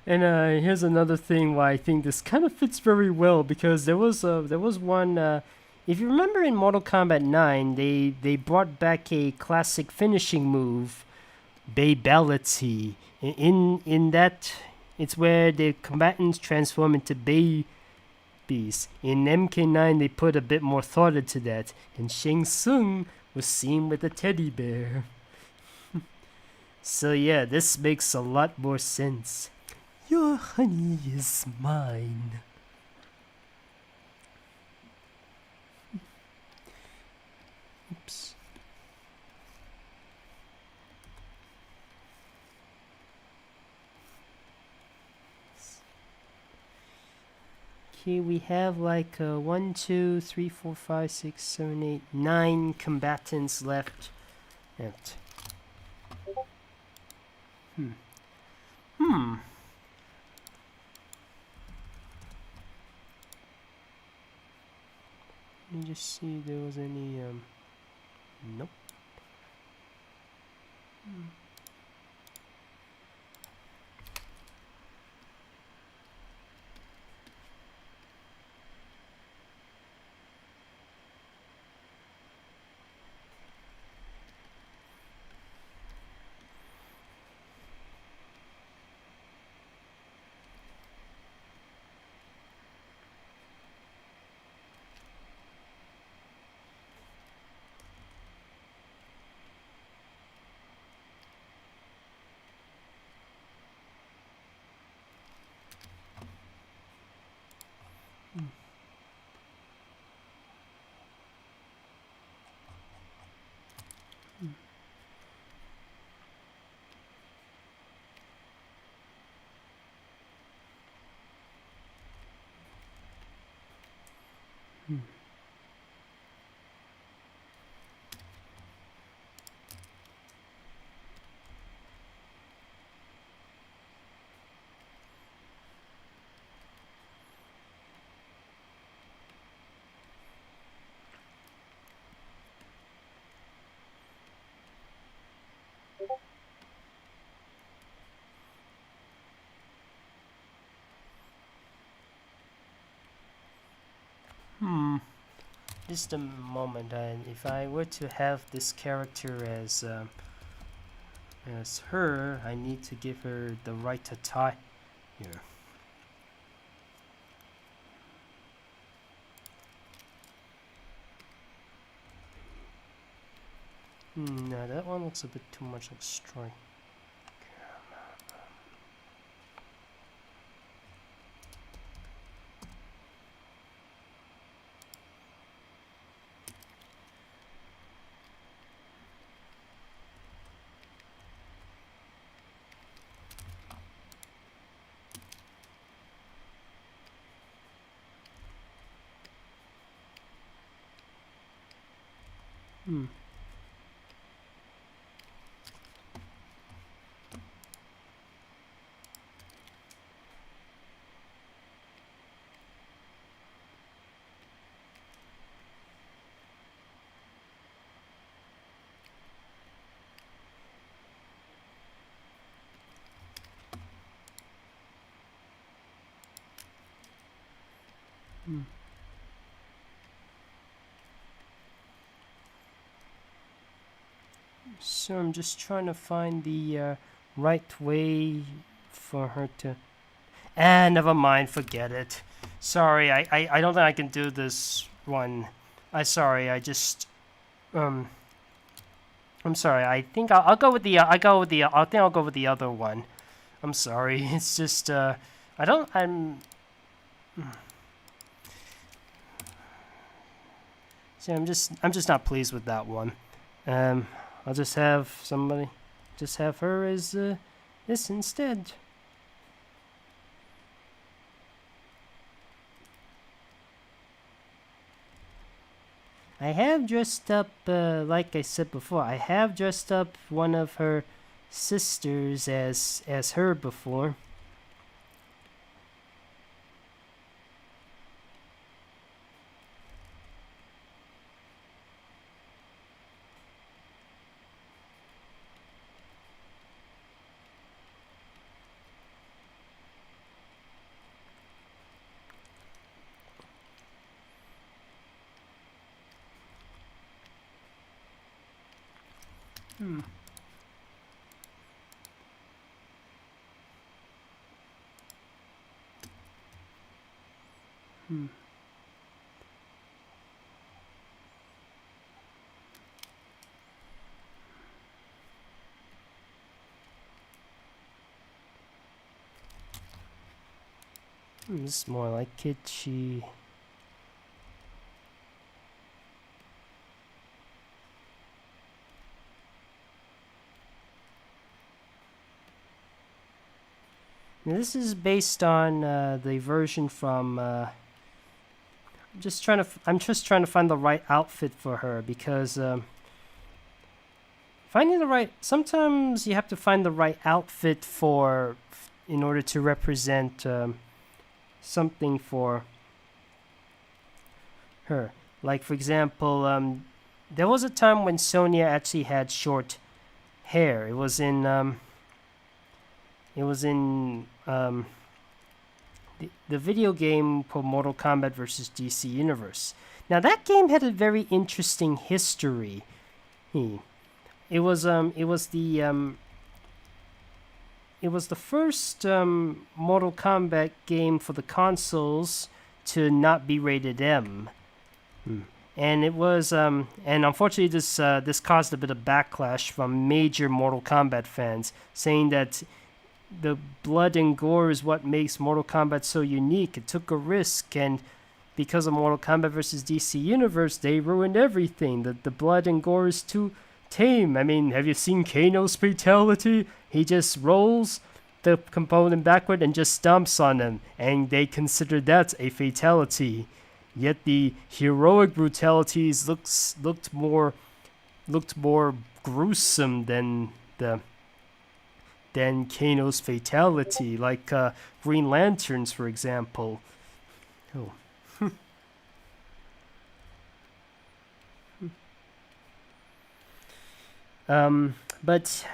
And here's another thing why I think this kind of fits very well, because there was one if you remember in Mortal Kombat 9, they brought back a classic finishing move, Babality. In that, it's where the combatants transform into babies. In MK9 they put a bit more thought into that, and Tsung was seen with a teddy bear. So yeah, this makes a lot more sense. Your honey is mine. Oops. Okay, we have like 1, 2, 3, 4, 5, 6, 7, 8, 9 combatants left. Let me just see if there was any, nope. just a moment. And if I were to have this character as her, I need to give her the right to tie here. No, that one looks a bit too much like Strike. So I'm just trying to find the right way for her to... never mind, forget it. Sorry, I don't think I can do this one. I'm sorry, I just... I'm sorry, I think I'll go with the... I think I'll go with the other one. I'm sorry, it's just, I'm... See, I'm just not pleased with that one. I'll just have somebody, just have her as this instead. I have dressed up, like I said before, I have dressed up one of her sisters as her before. This is more like kitschy. Now this is based on the version from. I'm just trying to find the right outfit for her because finding the right. Sometimes you have to find the right outfit in order to represent something for her. Like for example, there was a time when Sonya actually had short hair. It was in the video game called Mortal Kombat vs. DC Universe. Now that game had a very interesting history. It was the first Mortal Kombat game for the consoles to not be rated M. And it was and unfortunately this caused a bit of backlash from major Mortal Kombat fans, saying that the blood and gore is what makes Mortal Kombat so unique. It took a risk, and because of Mortal Kombat vs. DC Universe, they ruined everything. The blood and gore is too tame. I mean, have you seen Kano's fatality? He just rolls the component backward and just stomps on him, and they consider that a fatality. Yet the heroic brutalities looked more gruesome than Kano's fatality, like Green Lanterns, for example. Oh. But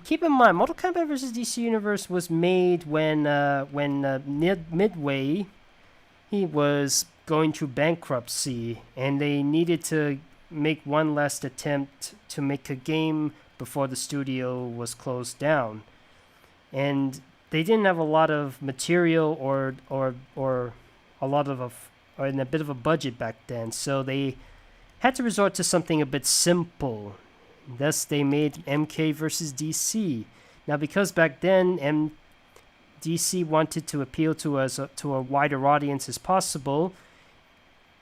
keep in mind, Mortal Kombat vs. DC Universe was made when Midway, he was going through bankruptcy, and they needed to make one last attempt to make a game before the studio was closed down. And they didn't have a lot of material or a lot of or in a bit of a budget back then, so they had to resort to something a bit simple. Thus, they made MK versus DC. Now, because back then DC wanted to appeal to a wider audience as possible,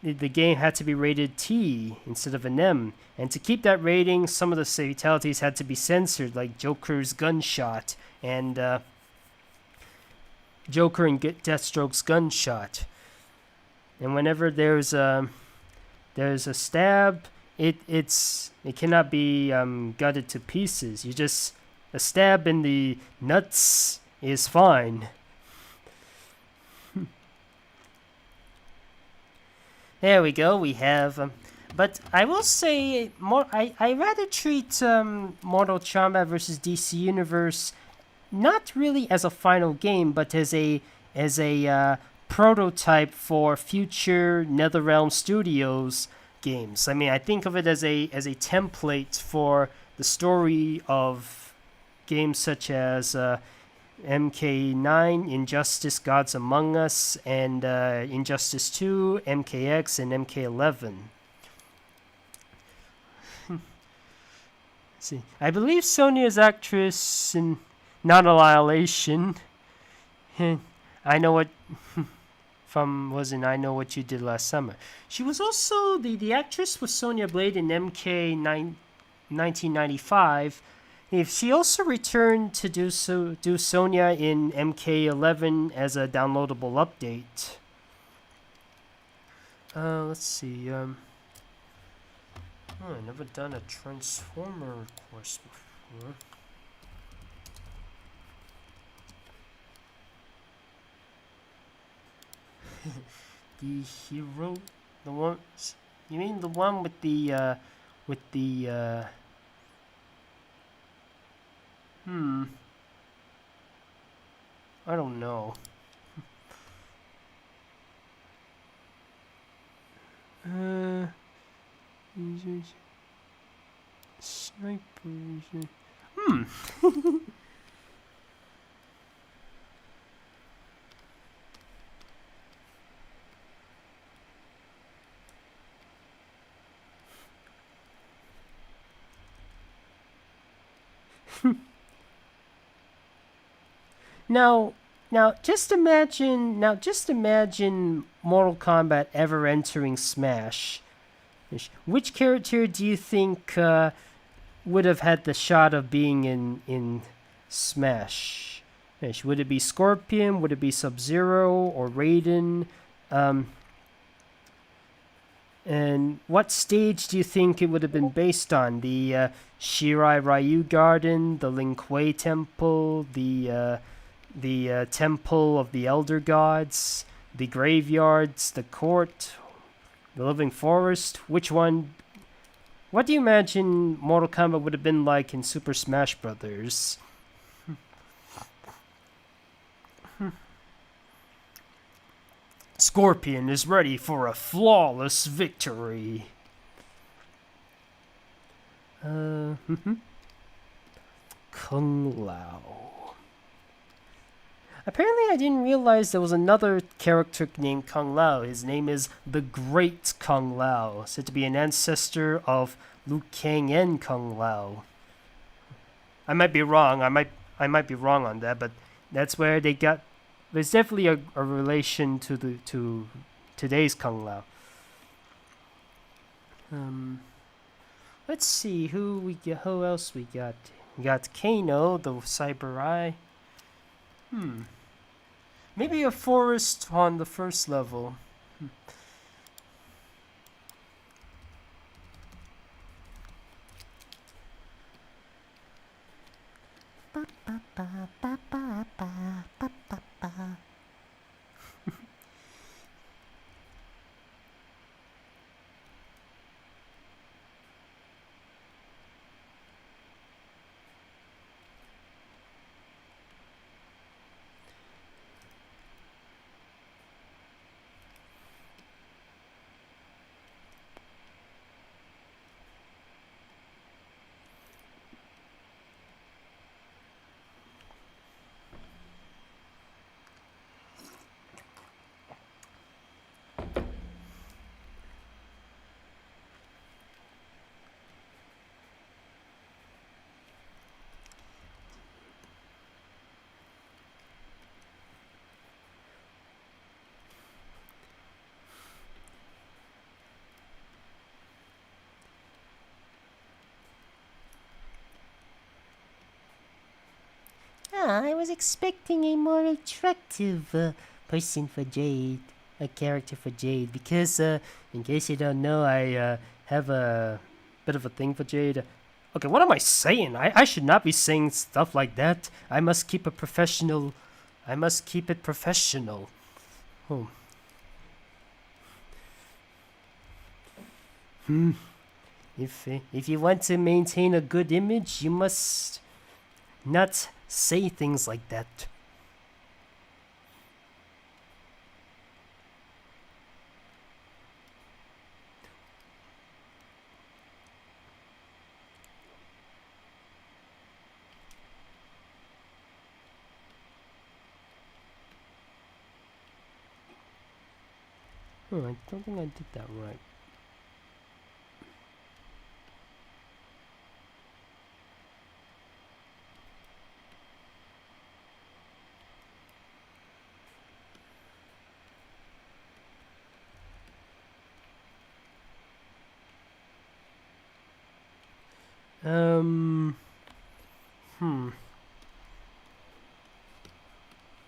the game had to be rated T instead of an M. And to keep that rating, some of the fatalities had to be censored, like Joker's gunshot and Joker and Deathstroke's gunshot. And whenever there's a stab, it cannot be gutted to pieces. A stab in the nuts is fine. There we go. We have, but I will say I rather treat Mortal Kombat versus DC Universe not really as a final game, but as a prototype for future NetherRealm Studios games. I mean, I think of it as a template for the story of games such as MK9, Injustice Gods Among Us, and Injustice 2, MKX, and MK11. See, I believe Sonya's actress in Non-Annihilation. I know what I Know What You Did Last Summer. She was also the actress was Sonya Blade in MK 1995. She also returned to do Sonya in MK11 as a downloadable update. Let's see. I've never done a Transformer course before. The hero, the one. You mean the one with the I don't know. Snipers. Now, just imagine Mortal Kombat ever entering Smash. Which character do you think would have had the shot of being in Smash? Would it be Scorpion? Would it be Sub-Zero or Raiden? And what stage do you think it would have been based on? The Shirai Ryu Garden, the Lin Kuei Temple, the Temple of the Elder Gods, the Graveyards, the Court, the Living Forest? Which one? What do you imagine Mortal Kombat would have been like in Super Smash Brothers? Scorpion is ready for a flawless victory. Kung Lao. Apparently I didn't realize there was another character named Kung Lao. His name is the Great Kung Lao, said to be an ancestor of Liu Kang and Kung Lao. I might be wrong. I might be wrong on that, but that's where they got. There's definitely a relation to today's Kung Lao. Let's see who else we got. We got Kano, the Cyber Eye. Maybe a forest on the first level. I was expecting a more attractive person for Jade, a character for Jade, because in case you don't know, I have a bit of a thing for Jade. Okay, what am I saying? I should not be saying stuff like that. I must keep it professional. Oh. If you want to maintain a good image, you must not say things like that. I don't think I did that right.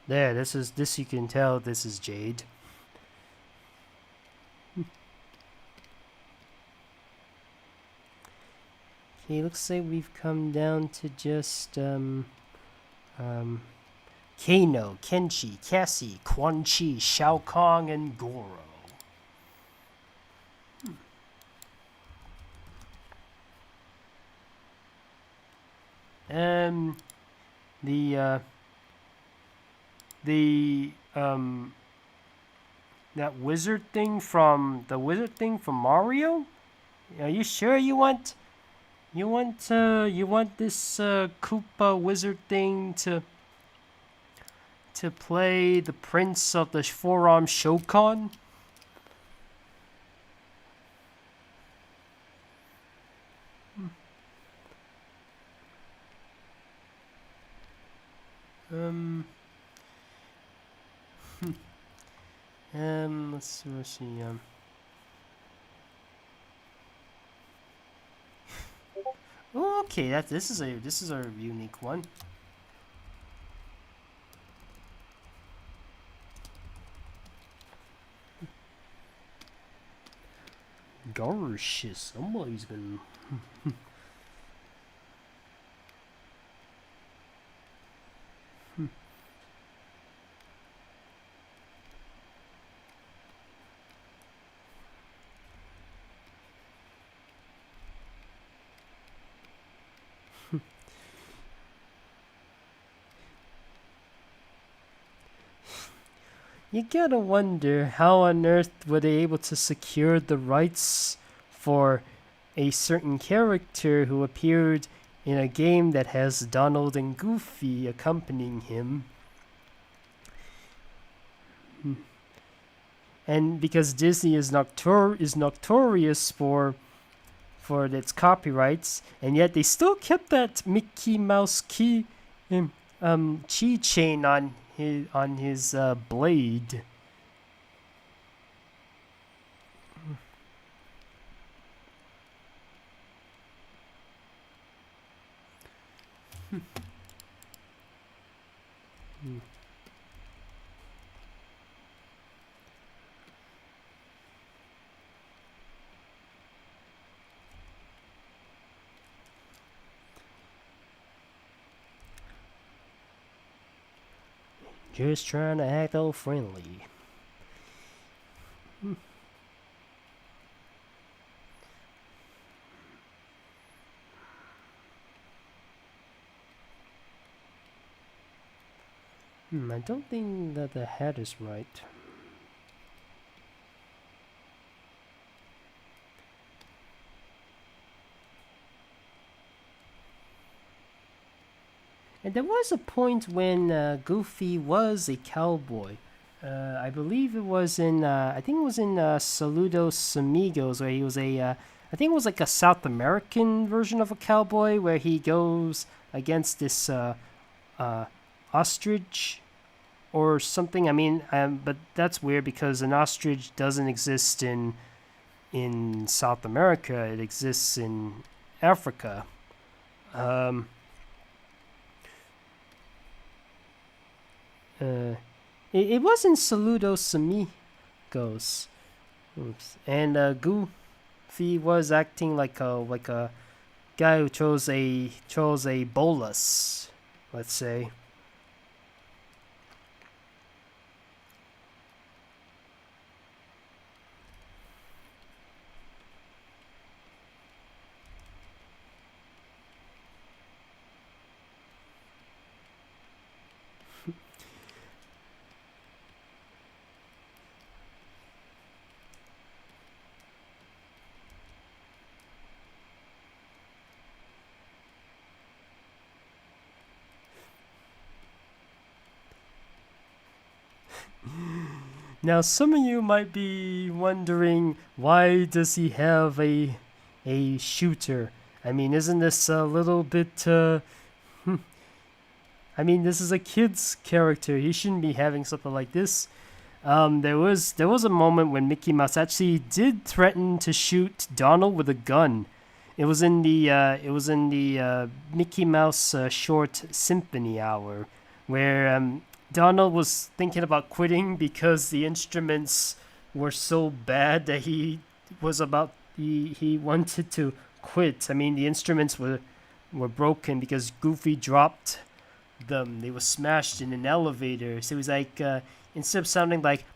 There, this you can tell this is Jade. Okay, looks like we've come down to just Kano, Kenshi, Cassie, Quan Chi, Shao Kahn, and Goro. That wizard thing from Mario? Are you sure you want this Koopa wizard thing to play the Prince of the Four-Armed Shokan? Let's see. Oh, okay, this is a unique one. Gosh, somebody's been. You gotta wonder how on earth were they able to secure the rights for a certain character who appeared in a game that has Donald and Goofy accompanying him. And because Disney is notorious for its copyrights, and yet they still kept that Mickey Mouse keychain on his blade. Just trying to act all friendly. I don't think that the hat is right. And there was a point when Goofy was a cowboy. I believe it was in, I think it was in Saludos Amigos, where he was I think it was like a South American version of a cowboy, where he goes against this ostrich or something. I mean, but that's weird because an ostrich doesn't exist in South America. It exists in it wasn't Saludos Amigos. Oops. And Goofy was acting like a guy who chose a bolus, let's say. Now, some of you might be wondering, why does he have a shooter? I mean, isn't this a little bit I mean, this is a kid's character. He shouldn't be having something like this. There was a moment when Mickey Mouse actually did threaten to shoot Donald with a gun. It was in the Mickey Mouse short symphony hour, where Donald was thinking about quitting because the instruments were so bad that he wanted to quit. I mean, the instruments were broken because Goofy dropped them. They were smashed in an elevator. So it was like instead of sounding like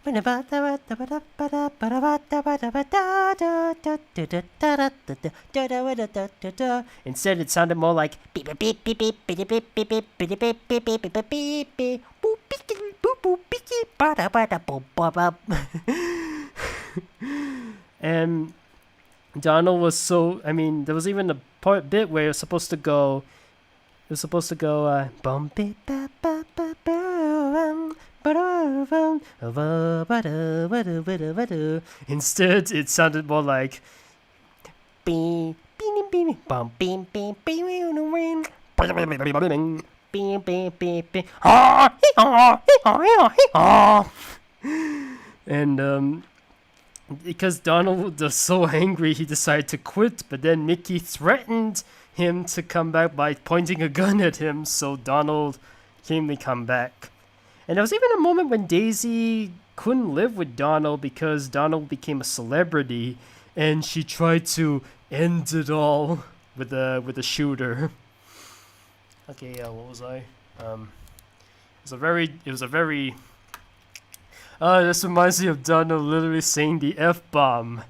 instead it sounded more like and Donald was so, I mean, there was even a bit where it was supposed to go bum beep ba ba ba ba. Instead, it sounded more like and because Donald was so angry, he decided to quit, but then Mickey threatened him to come back by pointing a gun at him, so Donald came to come back. And there was even a moment when Daisy couldn't live with Donald because Donald became a celebrity, and she tried to end it all with a shooter. Okay, what was I? It was a very. This reminds me of Donald literally saying the F-bomb.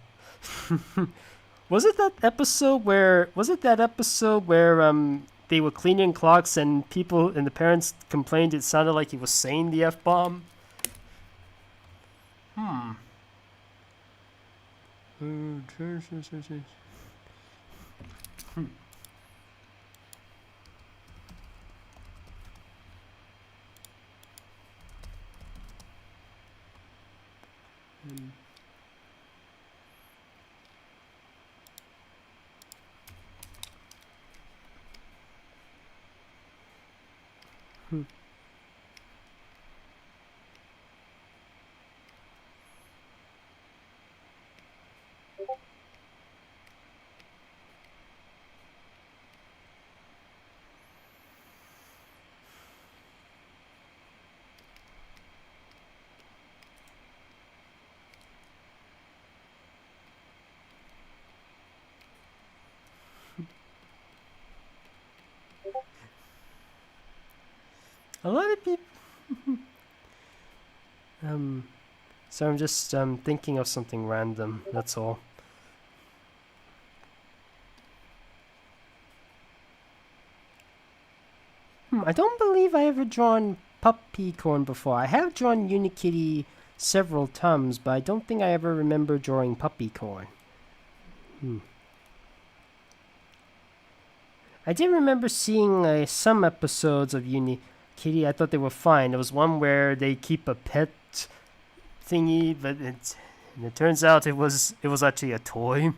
Was it that episode where they were cleaning clocks and the parents complained it sounded like he was saying the F-bomb? A lot of people. So I'm just thinking of something random. That's all. I don't believe I ever drawn Puppycorn before. I have drawn Unikitty several times, but I don't think I ever remember drawing Puppycorn. I did remember seeing some episodes of Unikitty. I thought they were fine. There was one where they keep a pet thingy, but it turns out it was actually a toy.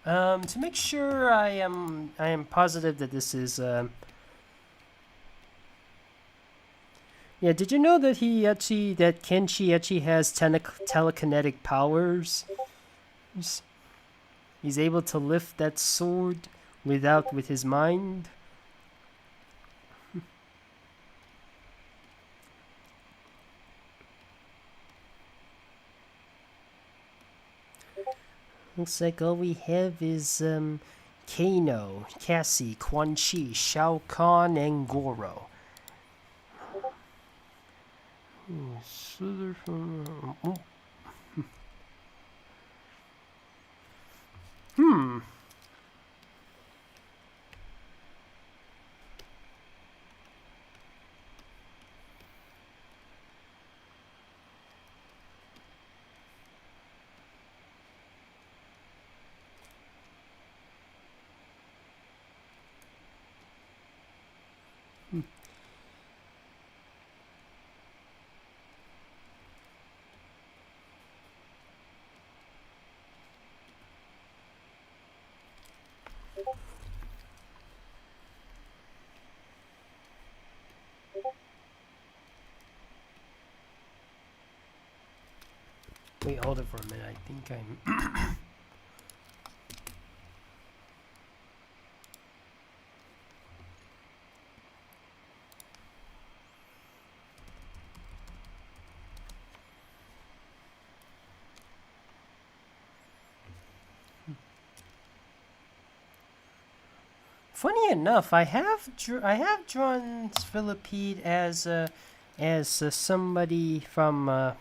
To make sure I am positive that this is yeah, did you know that Kenshi actually has telekinetic powers? He's able to lift that sword with his mind. Looks like all we have is Kano, Cassie, Quan Chi, Shao Kahn, and Goro. Hmm. Wait, hold it for a minute. I think I'm. Funny enough, I have drawn Philippede as somebody from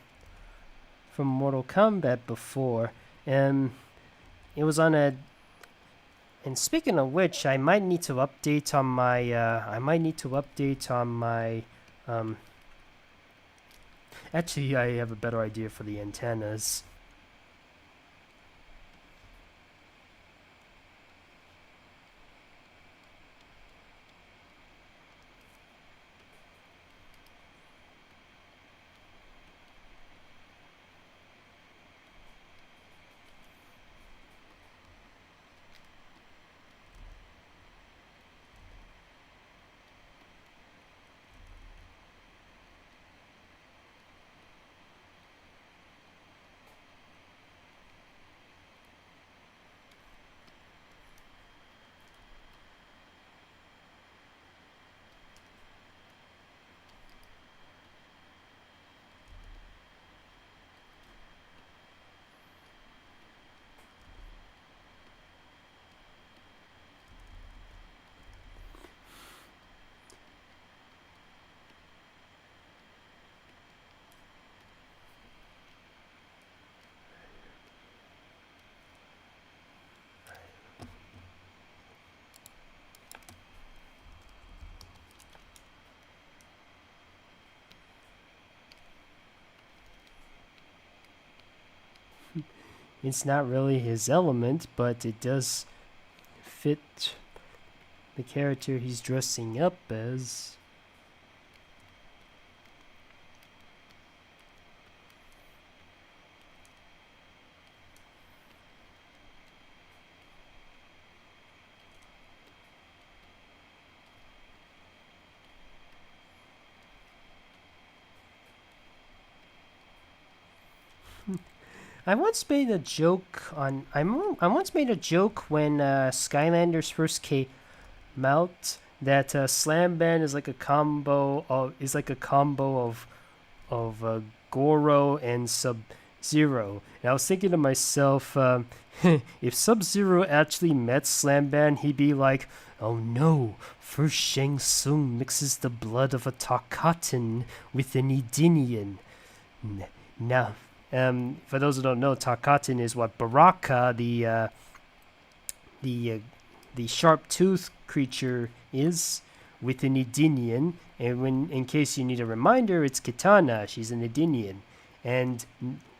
Mortal Kombat before, and it was on a. And speaking of which, I might need to update on my. Actually, I have a better idea for the antennas. It's not really his element, but it does fit the character he's dressing up as. I once made a joke when Skylanders first came out that Slam Band is like a combo of Goro and Sub-Zero. And I was thinking to myself, if Sub-Zero actually met Slam Band, he'd be like, "Oh no, first Shang Tsung mixes the blood of a Tarkatan with an Edenian. Now." For those who don't know, Tarkatan is what Baraka, the sharp tooth creature, is with an Edenian. And in case you need a reminder, it's Kitana. She's an Edenian, and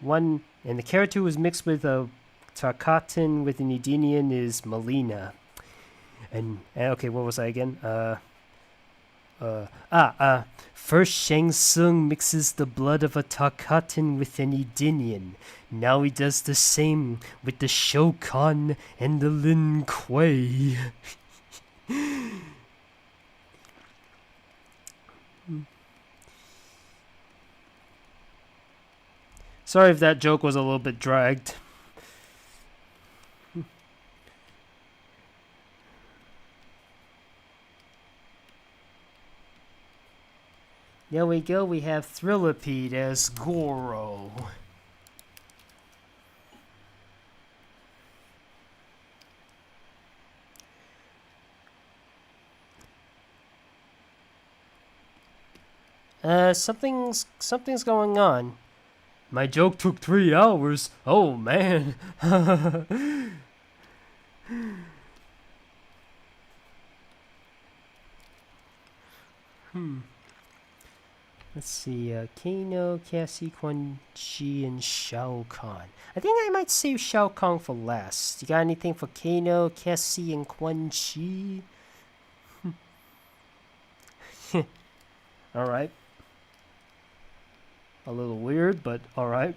the character who was mixed with a Tarkatan with an Edenian is Melina. And okay, what was I again? First Shang Tsung mixes the blood of a Takatan with an Edenian. Now he does the same with the Shokan and the Lin Kuei. Sorry if that joke was a little bit dragged. There we go, we have Thrillipede as Goro. Something's going on. My joke took 3 hours. Oh man. Let's see, Kano, Cassie, Quan Chi, and Shao Kahn. I think I might save Shao Kahn for last. You got anything for Kano, Cassie, and Quan Chi? Alright. A little weird, but alright.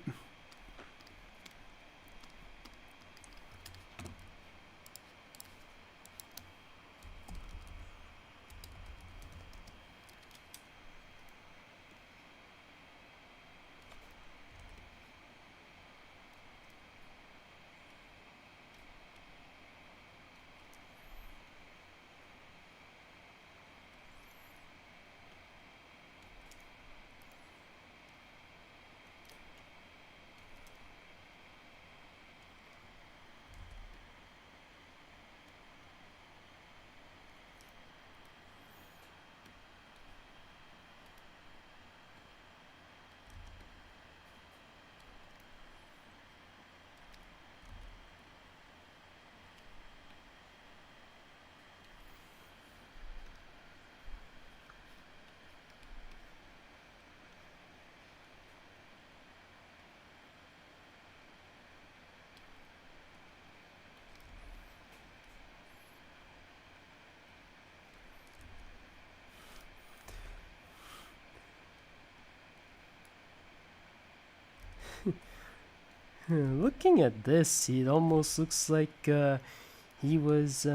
Looking at this, it almost looks like he was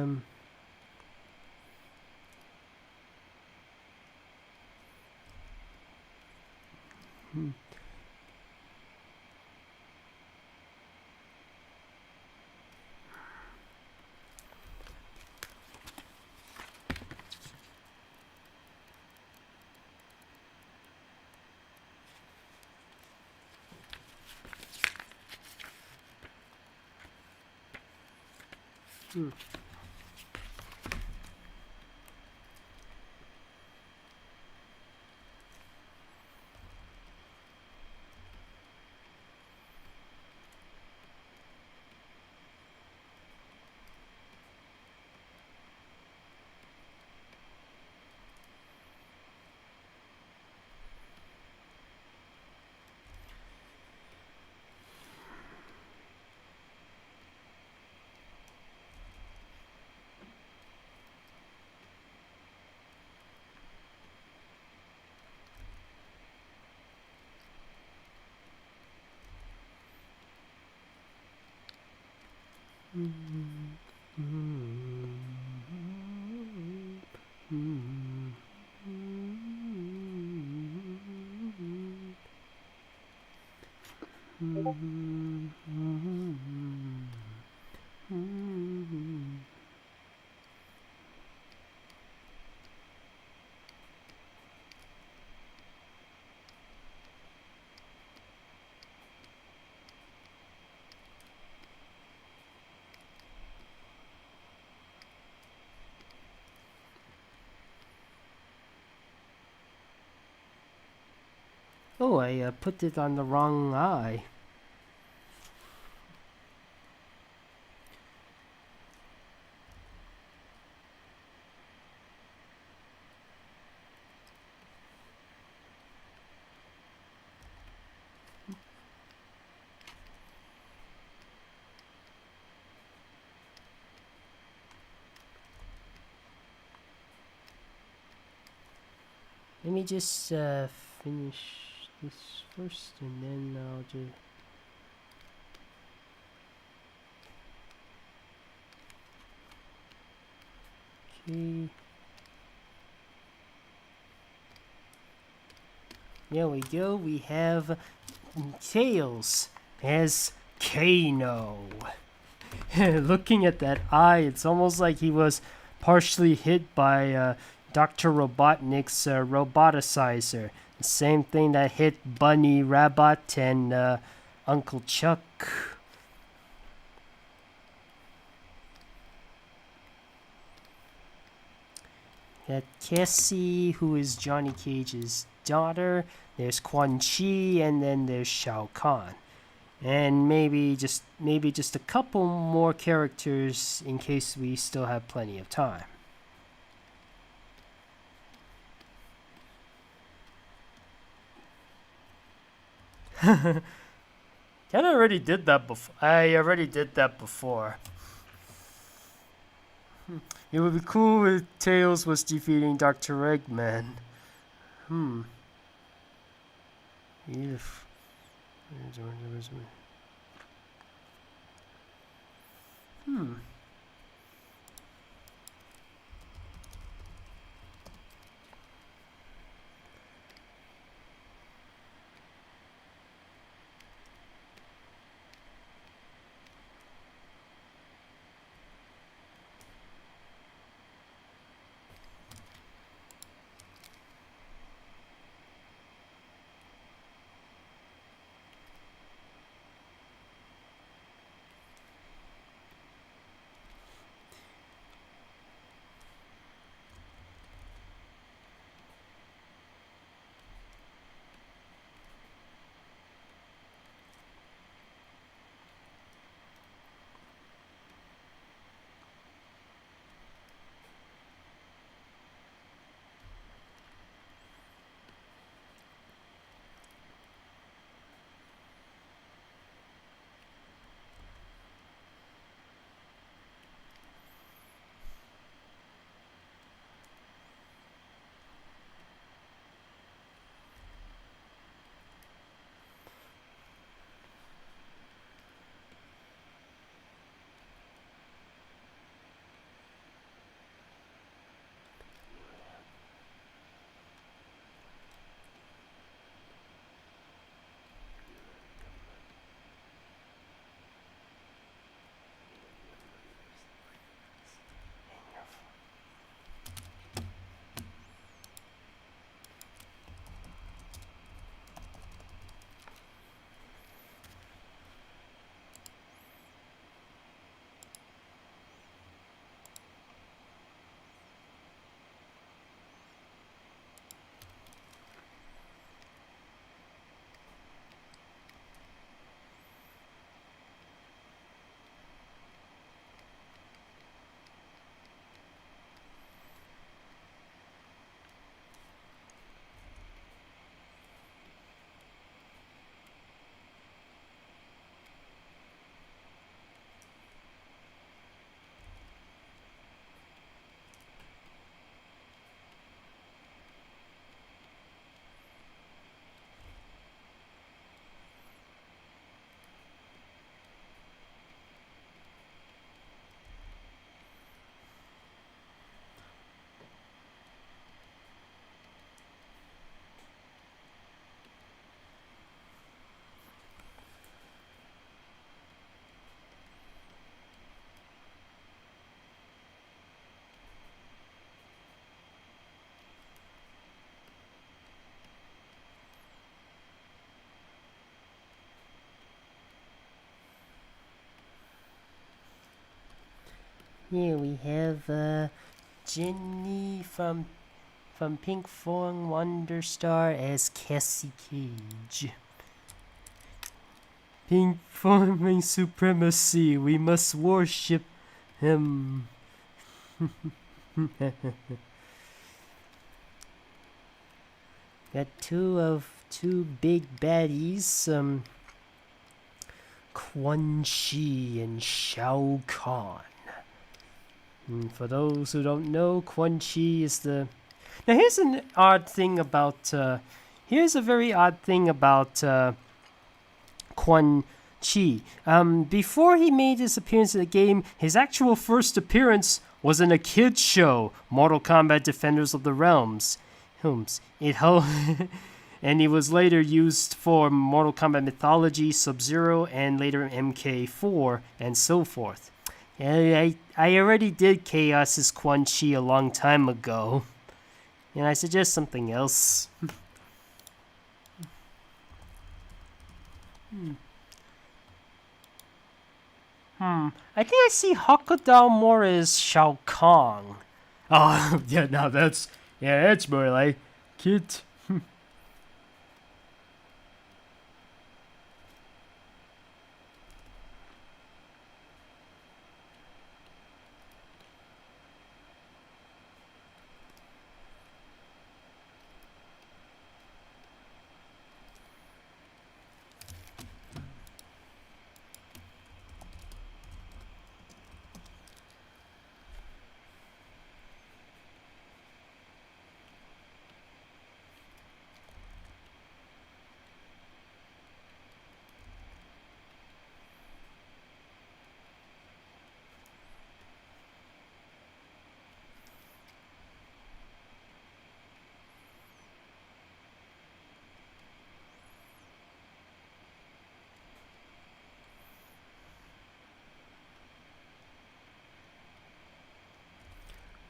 Oh, I put it on the wrong eye. Let me just finish this first, and then I'll just. Okay. There we go. We have Tails as Kano. Looking at that eye, it's almost like he was partially hit by Dr. Robotnik's roboticizer. The same thing that hit Bunny Rabbit and Uncle Chuck. Got Cassie, who is Johnny Cage's daughter. There's Quan Chi, and then there's Shao Kahn. And maybe just a couple more characters in case we still have plenty of time. I already did that before. It would be cool if Tails was defeating Dr. Eggman. If here we have Jenny from Pink Fong Wonder Star as Cassie Cage. Pink forming supremacy, we must worship him. Got two big baddies, Quan Chi and Shao Kahn. And for those who don't know, Quan Chi is the Now here's an odd thing about here's a very odd thing about Quan Chi. Before he made his appearance in the game, his actual first appearance was in a kids show, Mortal Kombat Defenders of the Realms. And he was later used for Mortal Kombat Mythology, Sub-Zero, and later MK4, and so forth. I already did Chaos's Quan Chi a long time ago, and I suggest something else. I think I see Hakodao more as Shao Kahn. Oh, yeah, now that's more like cute.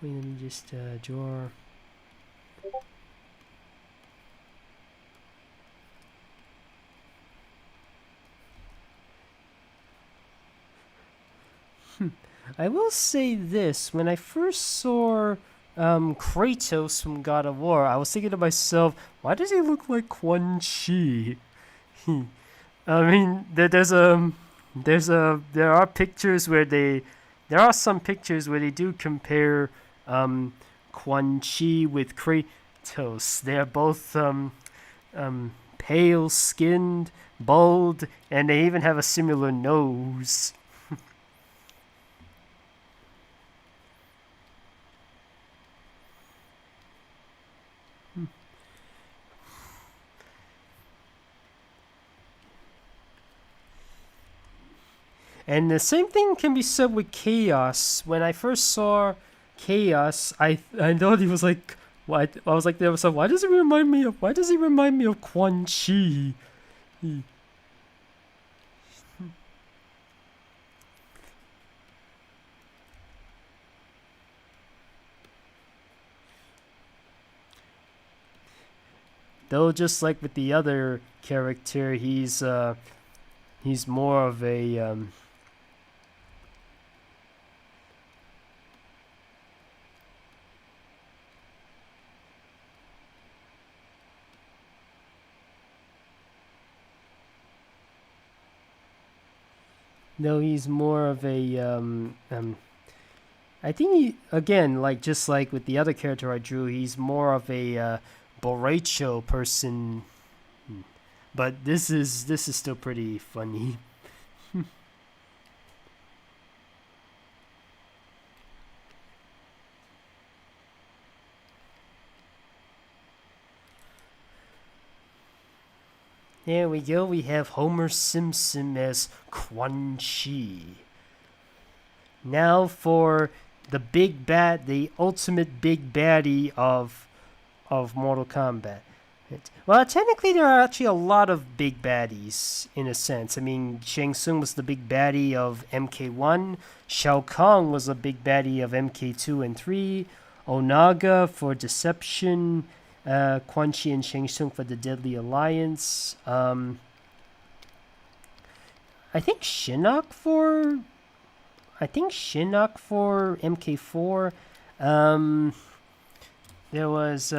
Wait, let me just draw. I will say this: when I first saw Kratos from God of War, I was thinking to myself, "Why does he look like Quan Chi?" I mean, there are pictures where there are some pictures where they do compare Quan Chi with Kratos. They are both pale skinned, bald, and they even have a similar nose. And the same thing can be said with Chaos. When I first saw Chaos, I thought he was like, what? I was like, there was why does he remind me of Quan Chi? Though, just like with the other character, he's more of a I think again, like just like with the other character I drew, he's more of a borracho person. But this is still pretty funny. There we go. We have Homer Simpson as Quan Chi. Now for the big bad, the ultimate big baddie of Mortal Kombat. Well, technically, there are actually a lot of big baddies, in a sense. I mean, Shang Tsung was the big baddie of MK1. Shao Kahn was a big baddie of MK2 and 3. Onaga for Deception. Quan Chi and Shang Tsung for the Deadly Alliance. I think Shinnok for MK4. There was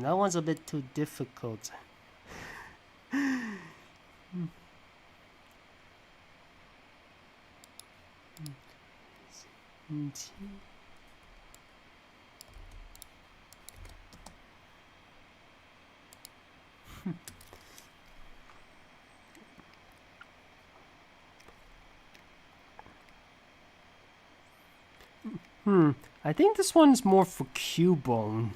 that one's a bit too difficult. I think this one's more for Cubone.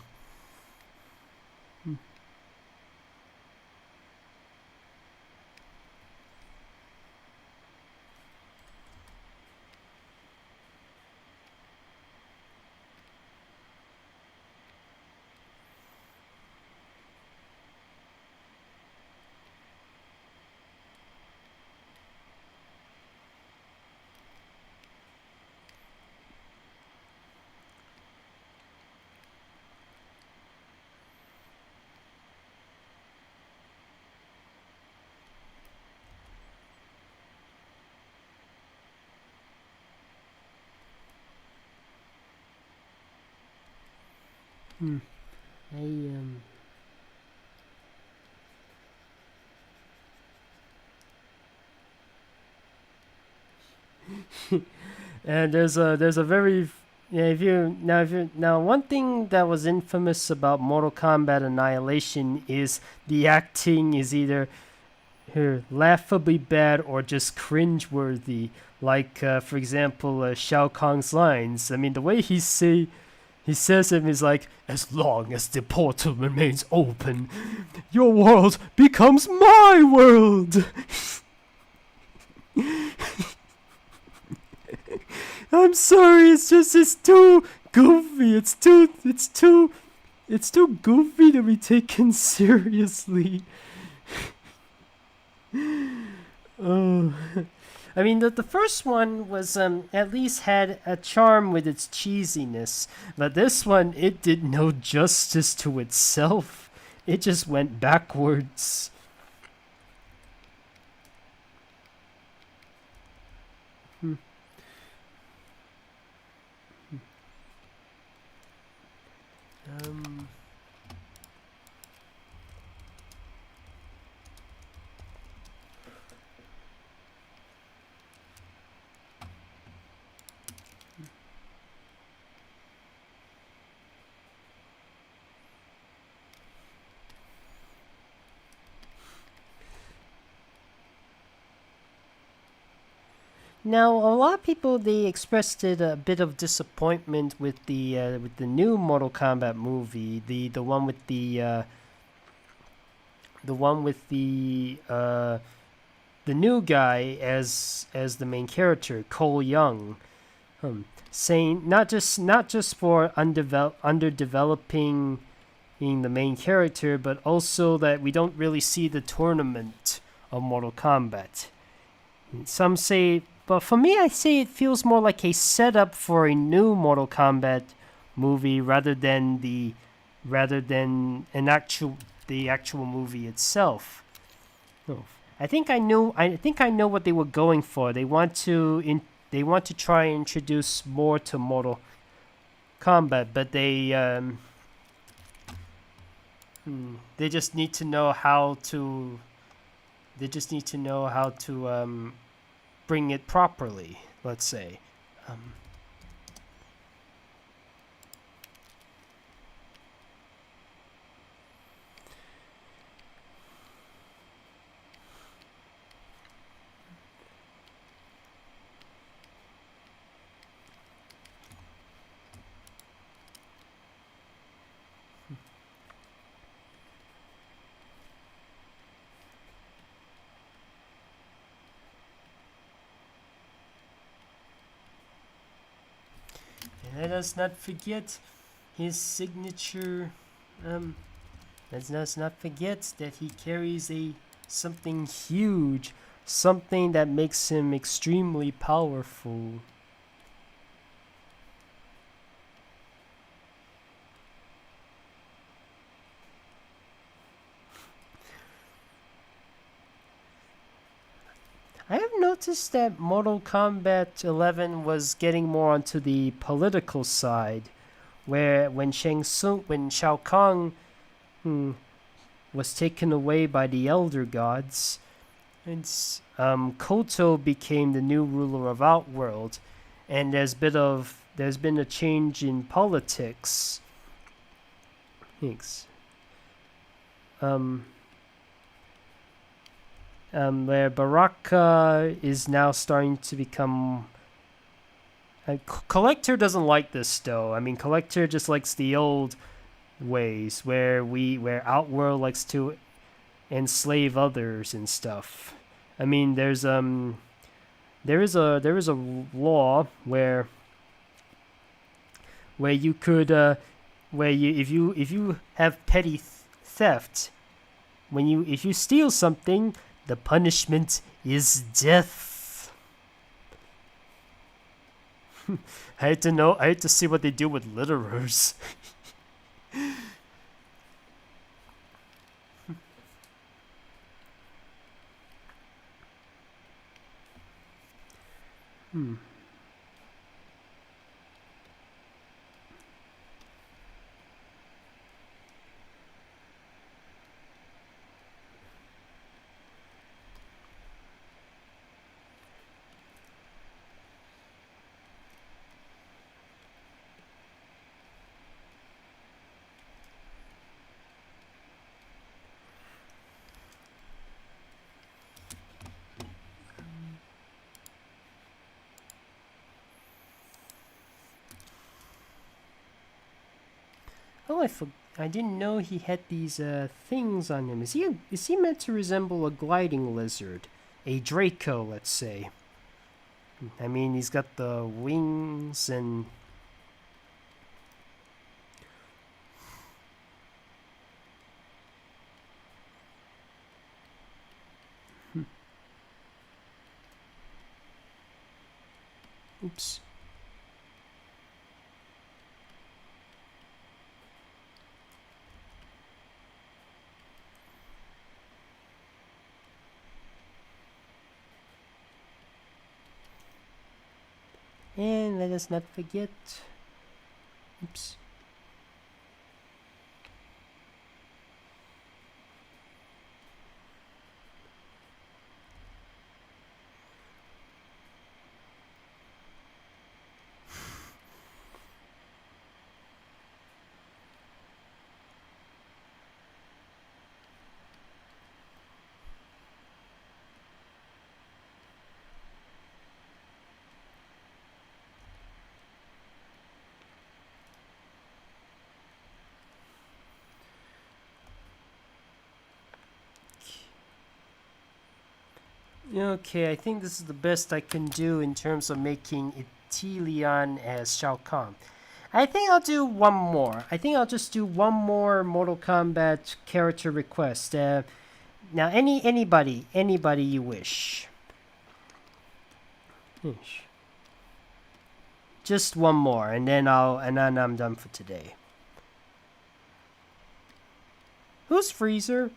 And there's a very now one thing that was infamous about Mortal Kombat Annihilation is the acting is either laughably bad or just cringeworthy. Like for example, Shao Kahn's lines. I mean, the way he says him is like, as long as the portal remains open, your world becomes my world. I'm sorry, it's too goofy. It's too goofy to be taken seriously. Oh. I mean, the first one was at least had a charm with its cheesiness, but this one, it did no justice to itself. It just went backwards. Now, a lot of people they expressed a bit of disappointment with the new Mortal Kombat movie, the one with the new guy as the main character, Cole Young, saying not just for underdeveloping being the main character, but also that we don't really see the tournament of Mortal Kombat. Some say. But for me, I say it feels more like a setup for a new Mortal Kombat movie rather than the actual movie itself. I think I know what they were going for. They want to try and introduce more to Mortal Kombat, but they just need to know how to. They just need to know how to bring it properly, let's say. Let us not forget his signature. Let us not forget that he carries something huge, something that makes him extremely powerful. I have noticed that Mortal Kombat 11 was getting more onto the political side, where when Shao Kahn was taken away by the Elder Gods, and Koto became the new ruler of Outworld, and there's been a change in politics. Thanks. where Baraka is now starting to become. Collector doesn't like this though. I mean, Collector just likes the old ways where Outworld likes to enslave others and stuff. I mean, there is a law where you could if you have petty theft, if you steal something, the punishment is death. I had to see what they do with litterers. Oh, I didn't know he had these things on him. Is he meant to resemble a gliding lizard? A Draco, let's say. I mean, he's got the wings and... Oops. And let us not forget. Oops. Okay, I think this is the best I can do in terms of making Italian as Shao Kahn. I think I'll do one more. I think I'll just do one more Mortal Kombat character request. Now, anybody you wish. Just one more, and then I'm done for today. Who's Freezer?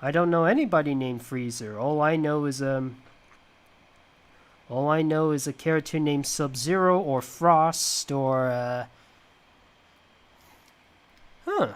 I don't know anybody named Freezer. All I know is a character named Sub-Zero or Frost or huh.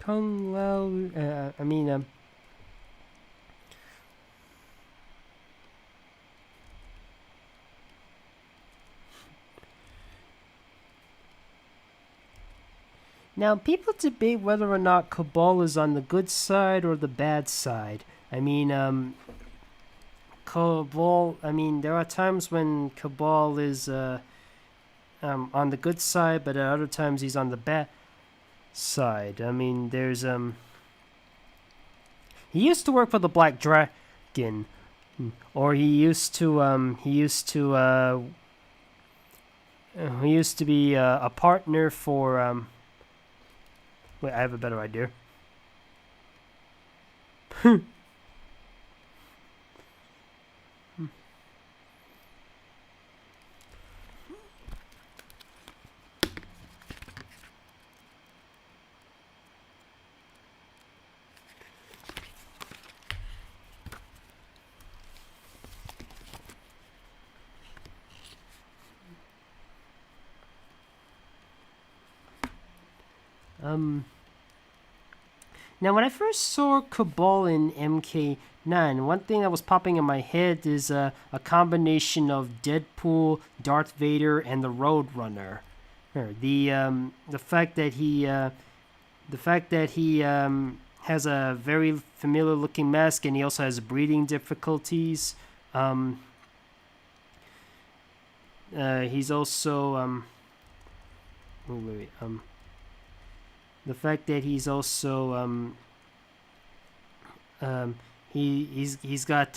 Kung Lao, now, people debate whether or not Cabal is on the good side or the bad side. I mean, Cabal, there are times when Cabal is on the good side, but at other times he's on the bad side. I mean, there's he used to work for the Black Dragon, Or he used to be a partner for wait, I have a better idea. Now, when I first saw Cabal in MK9, one thing that was popping in my head is a combination of Deadpool, Darth Vader, and the Roadrunner. The fact that he has a very familiar-looking mask, and he also has breathing difficulties. He's also the fact that he's also he's got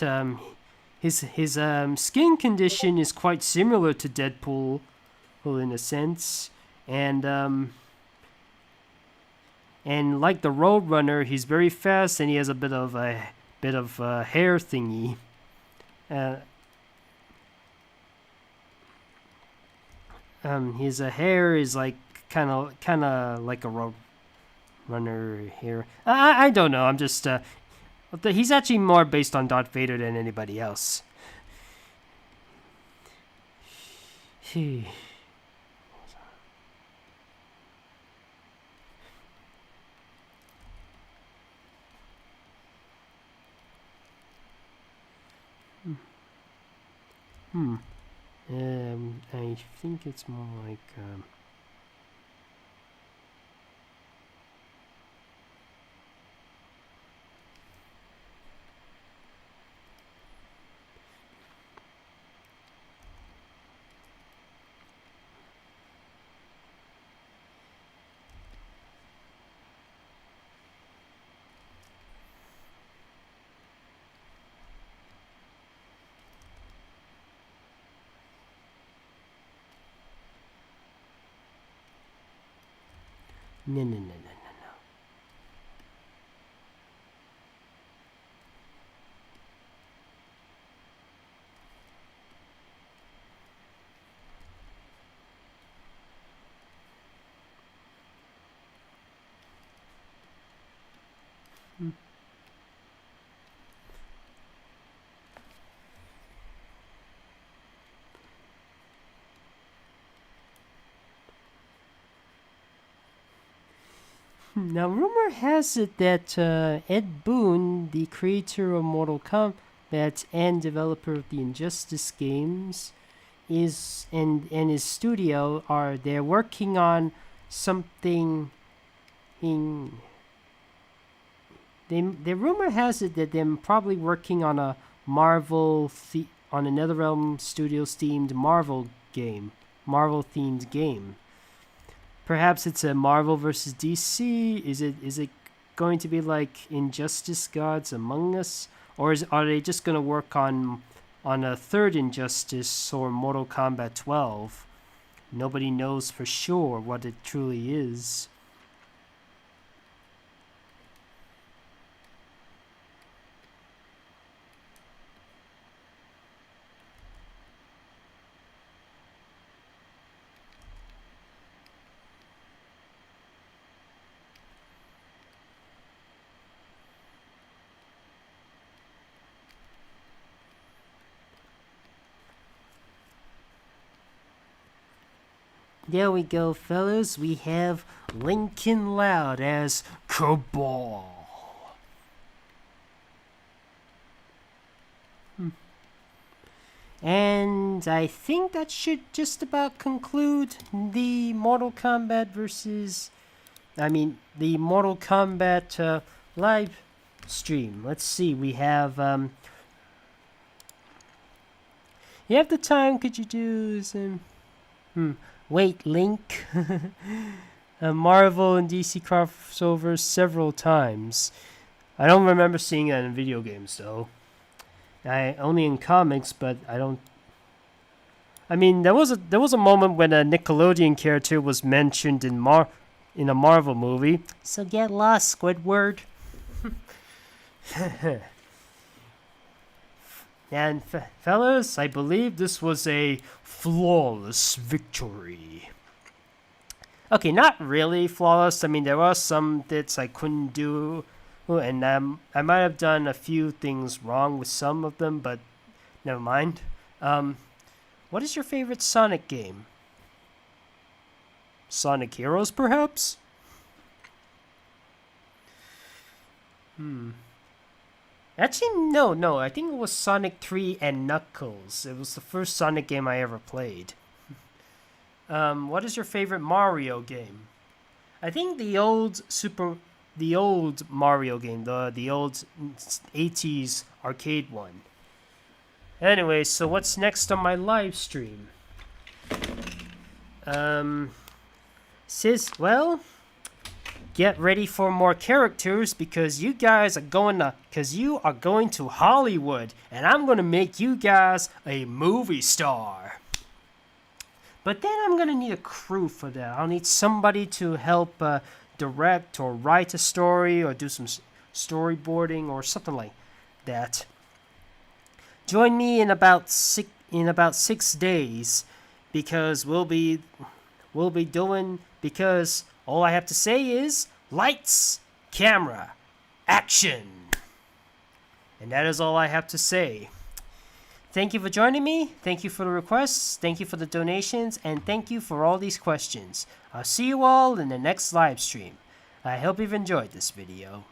his skin condition is quite similar to Deadpool, in a sense, and like the Roadrunner, he's very fast and he has a bit of hair thingy. His hair is like kind of like a Roadrunner hair. I don't know. I'm just he's actually more based on Darth Vader than anybody else. I think it's more like no. Now, rumor has it that Ed Boon, the creator of Mortal Kombat and developer of the Injustice games, and his studio they're working on something. The rumor has it that they're probably working on a on a NetherRealm Studios themed Marvel themed game. Perhaps it's a Marvel versus DC. Is it going to be like Injustice Gods Among Us, or are they just going to work on a third Injustice or Mortal Kombat 12? Nobody knows for sure what it truly is. There we go, fellas. We have Lincoln Loud as Cabal. And I think that should just about conclude the Mortal Kombat live stream. Let's see. We have you have the time? Could you do some? Wait, Link. Marvel and DC crossover several times. I don't remember seeing that in video games, though. I only in comics, but I don't. I mean, there was a moment when a Nickelodeon character was mentioned in a Marvel movie. So get lost, Squidward. And fellas, I believe this was a flawless victory. Okay, not really flawless. I mean, there were some bits I couldn't do, and I might have done a few things wrong with some of them, but never mind. What is your favorite Sonic game? Sonic Heroes, perhaps? Actually, no. I think it was Sonic 3 and Knuckles. It was the first Sonic game I ever played. What is your favorite Mario game? I think the old Mario game, the old 80s arcade one. Anyway, so what's next on my live stream? Get ready for more characters because you are going to Hollywood, and I'm gonna make you guys a movie star. But then I'm gonna need a crew for that. I'll need somebody to help direct or write a story or do some storyboarding or something like that. Join me in about 6 days because because all I have to say is lights, camera, action. And that is all I have to say. Thank you for joining me. Thank you for the requests. Thank you for the donations. And thank you for all these questions. I'll see you all in the next live stream. I hope you've enjoyed this video.